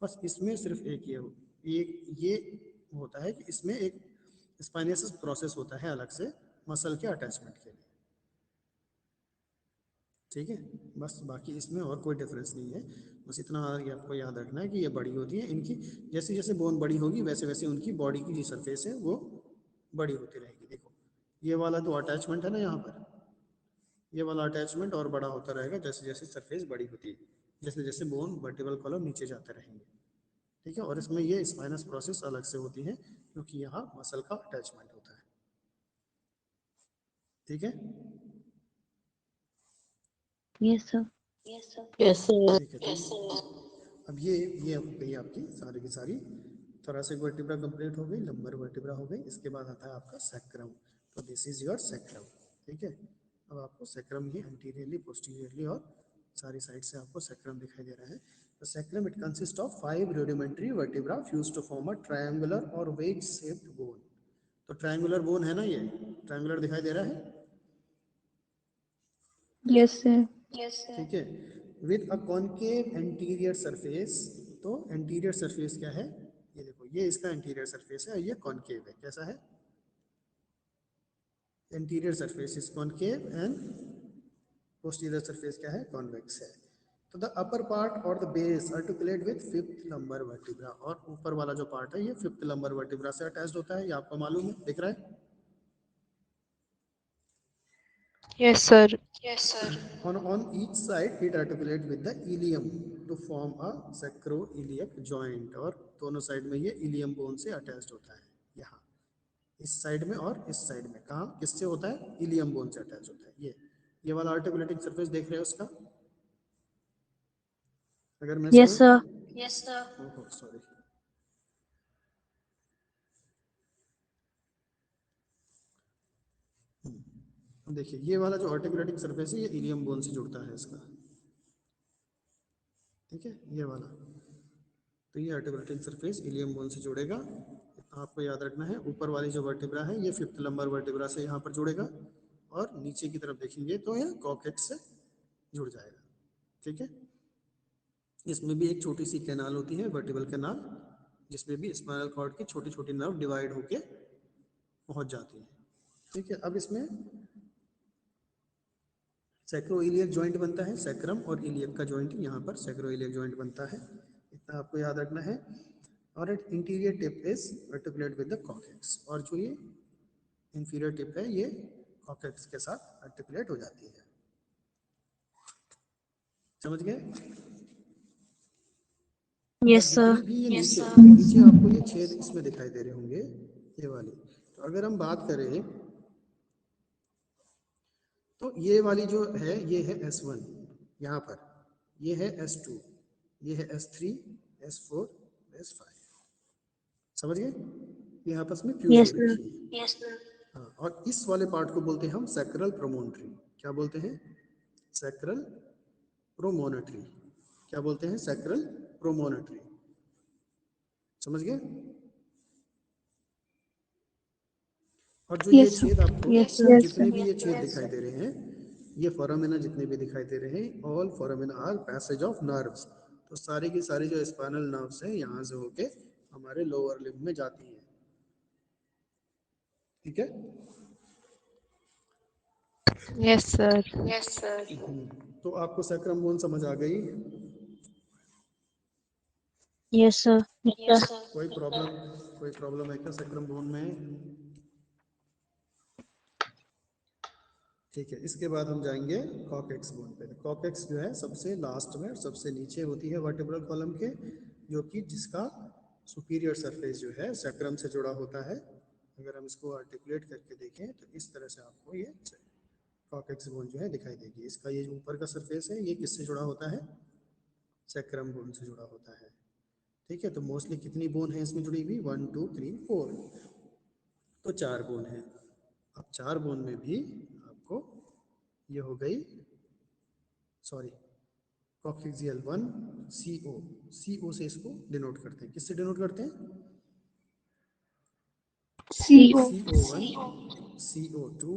बस इसमें सिर्फ ये होता है कि इसमें एक स्पाइनस प्रोसेस होता है अलग से मसल के अटैचमेंट के लिए। ठीक है, बस बाकी इसमें और कोई डिफरेंस नहीं है। बस इतना ये आपको याद रखना है कि ये बड़ी होती है। इनकी जैसे जैसे बोन बड़ी होगी वैसे वैसे उनकी बॉडी की जो सरफेस है वो बड़ी होती रहेगी। देखो, ये वाला जो अटैचमेंट है ना यहाँ पर, ये वाला अटैचमेंट और बड़ा होता रहेगा जैसे जैसे सरफेस बड़ी होती है, जैसे जैसे बोन वर्टिब्रल कॉलम नीचे जाते रहेंगे। ठीक है, और इसमें ये स्पाइनस प्रोसेस अलग से होती है क्योंकि यहाँ मसल का अटैचमेंट होता है। ठीक है, यस सर। Yes, sir. ठीक है। तो अब ये हो गई आपकी सारी की सारी थोरासिक वर्टिब्रा कंप्लीट हो गई, लंबर वर्टिब्रा हो गई। इसके बाद आता है आपका सैक्रम। तो दिस इज योर सैक्रम। ठीक है, अब आपको सैक्रम ही एंटीरियरली, पोस्टीरियरली और सारी साइड से आपको सैक्रम दिखाई दे रहा है। तो sacrum it consist of 5 rudimentary vertebra fuse to form a triangular और वेज शेप्ड बोन। तो ट्रायंगुलर बोन है ना, ये ट्रायंगुलर दिखाई दे रहा है। Yes, sir. ठीक है, with a concave anterior surface. तो एंटीरियर सरफेस क्या है? ये देखो, ये इसका एंटीरियर सरफेस है और ये कॉनकेव है। कैसा है? Anterior surface is concave and posterior surface क्या है? कॉन्वेक्स है। तो द अपर पार्ट और the base articulate with 5th lumbar vertebra. और ऊपर वाला जो पार्ट है ये 5th लंबर वर्टिब्रा से अटैच्ड होता है। ये आपको मालूम है, दिख रहा है? Yes, sir. On each side it articulate with the ilium to form a sacroiliac joint। और दोनों साइड में ये इलियम बोन से अटैच्ड होता है यहाँ। इस साइड में और इस साइड में। कहाँ किससे होता है? इलियम बोन से अटैच होता है। ये वाला आर्टिकुलेटिंग सरफेस देख रहे हो उसका? अगर मैं Yes, sir. Yes, sir. ओहो सॉरी, देखिए ये वाला जो आर्टिकुलेटिंग सरफेस है ये इलियम बोन से जुड़ता है इसका, ठीक है, ये वाला। तो ये आर्टिकुलेटिंग सरफेस इलियम बोन से जुड़ेगा, आपको याद रखना है। ऊपर वाली जो वर्टिब्रा है ये फिफ्थ लंबर वर्टिब्रा से यहाँ पर जुड़ेगा, और नीचे की तरफ देखेंगे तो ये कॉकेक्स से जुड़ जाएगा, ठीक है। इसमें भी एक छोटी सी कैनाल होती है, वर्टिबल कैनाल, जिसमें भी स्पाइनल कॉर्ड की छोटी छोटी नर्व डिवाइड होके पहुंच जाती है, ठीक है। अब इसमें सैक्रोइलियक जॉइंट बनता है, सैक्रम और इलियक का जॉइंट यहाँ पर सैक्रोइलियक जॉइंट बनता है, इतना आपको याद रखना है। और it interior tip is articulate with the coccyx, और जो ये इंफीरियर टिप है ये कॉकेक्स के साथ आर्टिकुलेट हो जाती है, समझ गए? Yes, sir. जितने भी ये नीचे आपको ये छेद इसमें दिखाई दे रहे होंगे, ये वाले, तो अगर हम बात करें तो ये वाली जो है ये है S1 यहाँ पर, ये है S2, ये है S3, S4, S5, समझ गए? ये आपस में फ्यूज Yes, हो sir. रखी है। Yes, sir. हाँ, और इस वाले पार्ट को बोलते हैं हम सैक्रल प्रोमोनेटरी। क्या बोलते हैं? Sacral promontory. क्या बोलते हैं? सैक्रल प्रोमोनेटरी, समझ गए? और जो ये Yes, sir. छेद आपको Yes, sir. जितने भी ये छेद दिखाई दे रहे हैं, ये फोरामिना जितने भी दिखाई दे रहे हैं, all foramina are passage of nerves. तो सारी की सारी जो स्पाइनल नर्व्स हैं यहाँ से होके हमारे लोअर लिम्ब में जाती हैं, ठीक है। Yes, sir. Yes, sir. तो आपको सैक्रम बोन समझ आ गई? Yes, sir. Yes, sir. कोई प्रॉब्लम है क्या सैक्रम बोन में? ठीक है, इसके बाद हम जाएंगे कॉकेक्स बोन पे। कॉकेक्स जो है सबसे लास्ट में और सबसे नीचे होती है वर्टिब्रल कॉलम के, जो कि जिसका सुपीरियर सरफेस जो है सैक्रम से जुड़ा होता है। अगर हम इसको आर्टिकुलेट करके देखें तो इस तरह से आपको ये कॉकेक्स बोन जो है दिखाई देगी। इसका ये जो ऊपर का सरफेस है ये किससे जुड़ा होता है? सैक्रम बोन से जुड़ा होता है, ठीक है। तो मोस्टली कितनी बोन है इसमें जुड़ी हुई? 1 2 3 4, तो 4 बोन है। अब 4 बोन में भी आपको ये हो गई, सॉरी, कॉक्सियल 1 CO से इसको डिनोट करते हैं। किससे डिनोट करते हैं? CO. CO1, CO2,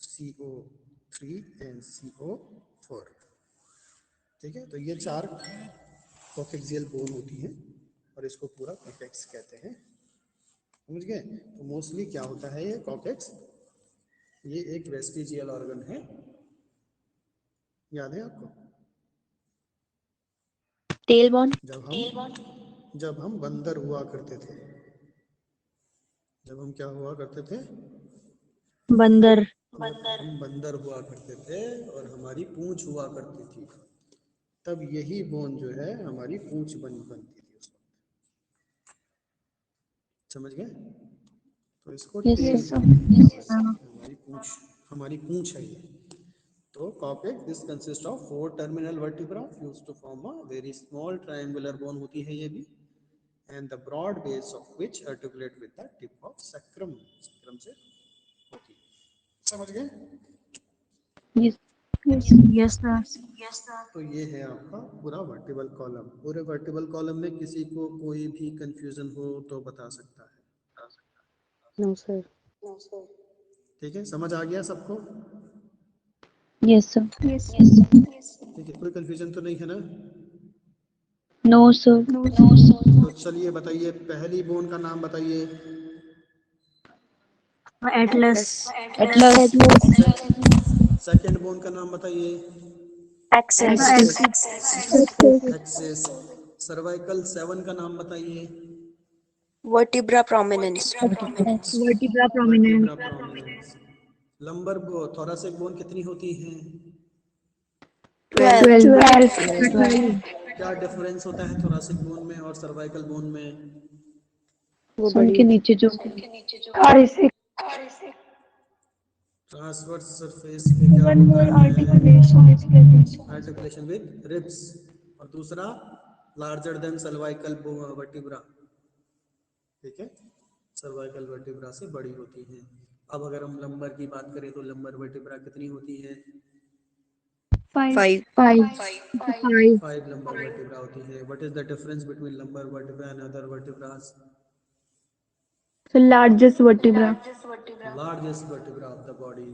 CO3 and CO4, ठीक है। तो ये 4 कॉक्सियल बोन होती हैं और इसको पूरा कॉकेक्स कहते हैं, समझ गए? तो मोस्टली क्या होता है ये कॉकेक्स, ये एक वेस्टिजियल ऑर्गन है, याद है आपको? Tailbone. जब हम बंदर हुआ करते थे, जब हम क्या हुआ करते थे? Bandar. जब हम बंदर हुआ करते थे और हमारी पूंछ हुआ करती थी, तब यही बोन जो है हमारी पूंछ बनती थी उस वक्त, समझ गए? तो इसको Yes, टेल sir. हमारी पूंछ है ये। तो coccyx this consist of 4 terminal vertebra fused to form a very small triangular bone होती है ये भी, and the broad base of which articulate with the tip of sacrum से होती है, समझ गए? Yes. Yes, sir. Yes, sir. तो ये है आपका पूरा वर्टिबल कॉलम। पूरे वर्टिबल कॉलम में किसी को कोई भी कंफ्यूजन हो तो बता सकता है? No, sir. No, sir. ठीक है, समझ आ गया सबको? Yes, sir. Yes, sir. ठीक है, कोई कंफ्यूजन तो नहीं है ना? No, sir. No, sir. तो चलिए बताइए, पहली बोन का नाम बताइए। Atlas. Atlas. सेकंड बोन का नाम बताइए। Axis. एक्सिस। सर्वाइकल 7 का नाम बताइए। Vertebra prominence. Vertebra prominent. Prominence. Lumbar thoracic bone कितनी होती हैं? 12. क्या डिफरेंस होता है थोरासिक बोन में और सर्वाइकल बोन में? वो सुन बड़ी के नीचे जो ट्रांसवर्स सरफेस पे क्या होता है? Articulation with ribs. और दूसरा लार्जर देन सर्वाइकल वर्टिब्रा, ठीक है, सर्वाइकल वर्टिब्रा से बड़ी होती है। अब अगर हम लंबर की बात करें तो लंबर वर्टिब्रा कितनी होती है? 5. 5 लंबर वर्टिब्रा होती है। What is the difference between lumbar vertebra and other vertebras? So largest vertebra. Largest vertebra of the body,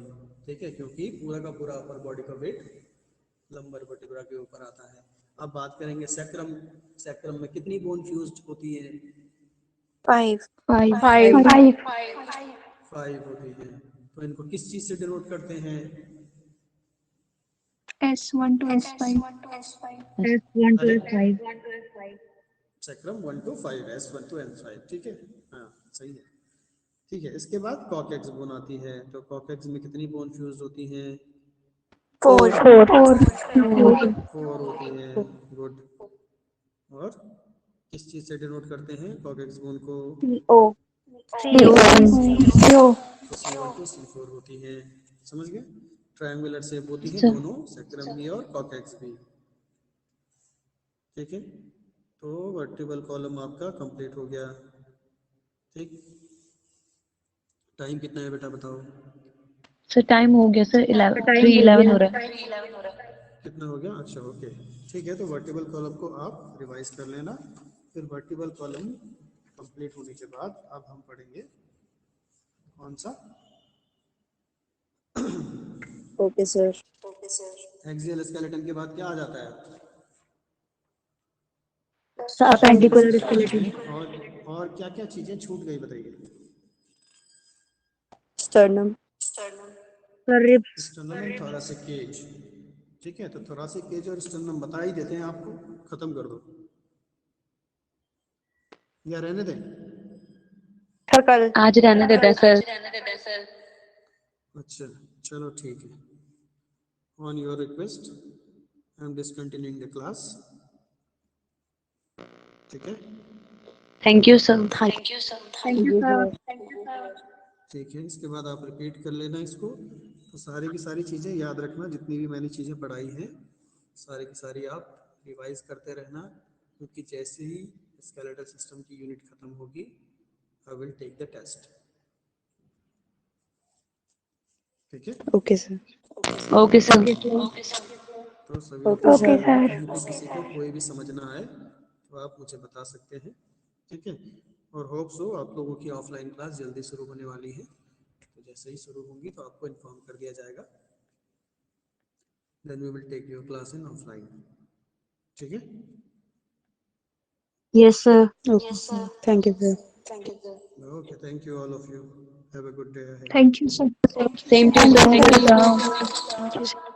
ठीक है, क्योंकि पूरा का पूरा अपर बॉडी का वेट लंबर वर्टिब्रा के ऊपर आता है। अब बात करेंगे सैक्रम। सैक्रम में कितनी बोन फ्यूज्ड होती है? 5. 5. 5 होती है। तो इनको किस चीज से डिनोट करते हैं? S1 to S5. Sacrum 1 to 5, S1 to S5, ठीक है, हाँ सही है। ठीक है, इसके बाद कॉकेक्स बोन आती है। तो कॉकेक्स में कितनी बोन फ्यूज होती हैं? 4. 4 होती है। गुड। और किस चीज से डिनोट करते हैं कॉकेक्स बोन को? तो C1 to C4 होती है। समझ गए? ट्रायंगुलर शेप होती है सर दोनों, सैक्रम भी और कॉकेक्स भी, ठीक है। तो वर्टिबल कॉलम आपका कंप्लीट हो गया, ठीक। टाइम कितना है बेटा बताओ? सर टाइम हो गया सर 3:11 हो रहा है। कितना हो गया? अच्छा ओके, ठीक है। तो वर्टिबल कॉलम को आप रिवाइज कर लेना। फिर वर्टिबल कॉलम कंप्लीट होने के बाद अब हम पढ़ेंगे कौन सा? Okay sir. एक्सियल स्केलेटन के बाद क्या आ जाता है? Appendicular skeleton. और क्या क्या चीजें छूट गई बताइए? Sternum. Sternum and thoracic cage, ठीक है। तो थोरैसिक केज और स्टर्नम बता ही देते हैं आपको, खत्म कर दो या रहने दें? आज रहने देता है सर। अच्छा चलो ठीक है। On your request I am discontinuing the class, ठीक है। Thank you sir. ठीक है, इसके बाद आप रिपीट कर लेना इसको। तो सारी की सारी चीज़ें याद रखना, जितनी भी मैंने चीज़ें पढ़ाई हैं सारी की सारी आप रिवाइज करते रहना, क्योंकि जैसे ही स्केलेटल सिस्टम की यूनिट खत्म होगी I will take the test, ठीक है। Okay sir. Okay sir. तो सभी ओके लोग सर। कहीं पे किसी को कोई भी समझना आए तो आप मुझे बता सकते हैं, ठीक है। और होप सो आप लोगों की ऑफलाइन क्लास जल्दी शुरू होने वाली है। तो जैसे ही शुरू होंगी तो आपको इन्फॉर्म कर दिया जाएगा। Then we will take your class in offline, ठीक है। Yes sir. Okay sir. Thank you sir. Okay, thank you all of you. Have a good day ahead. Thank you sir. Same to you sir. Thank you sir.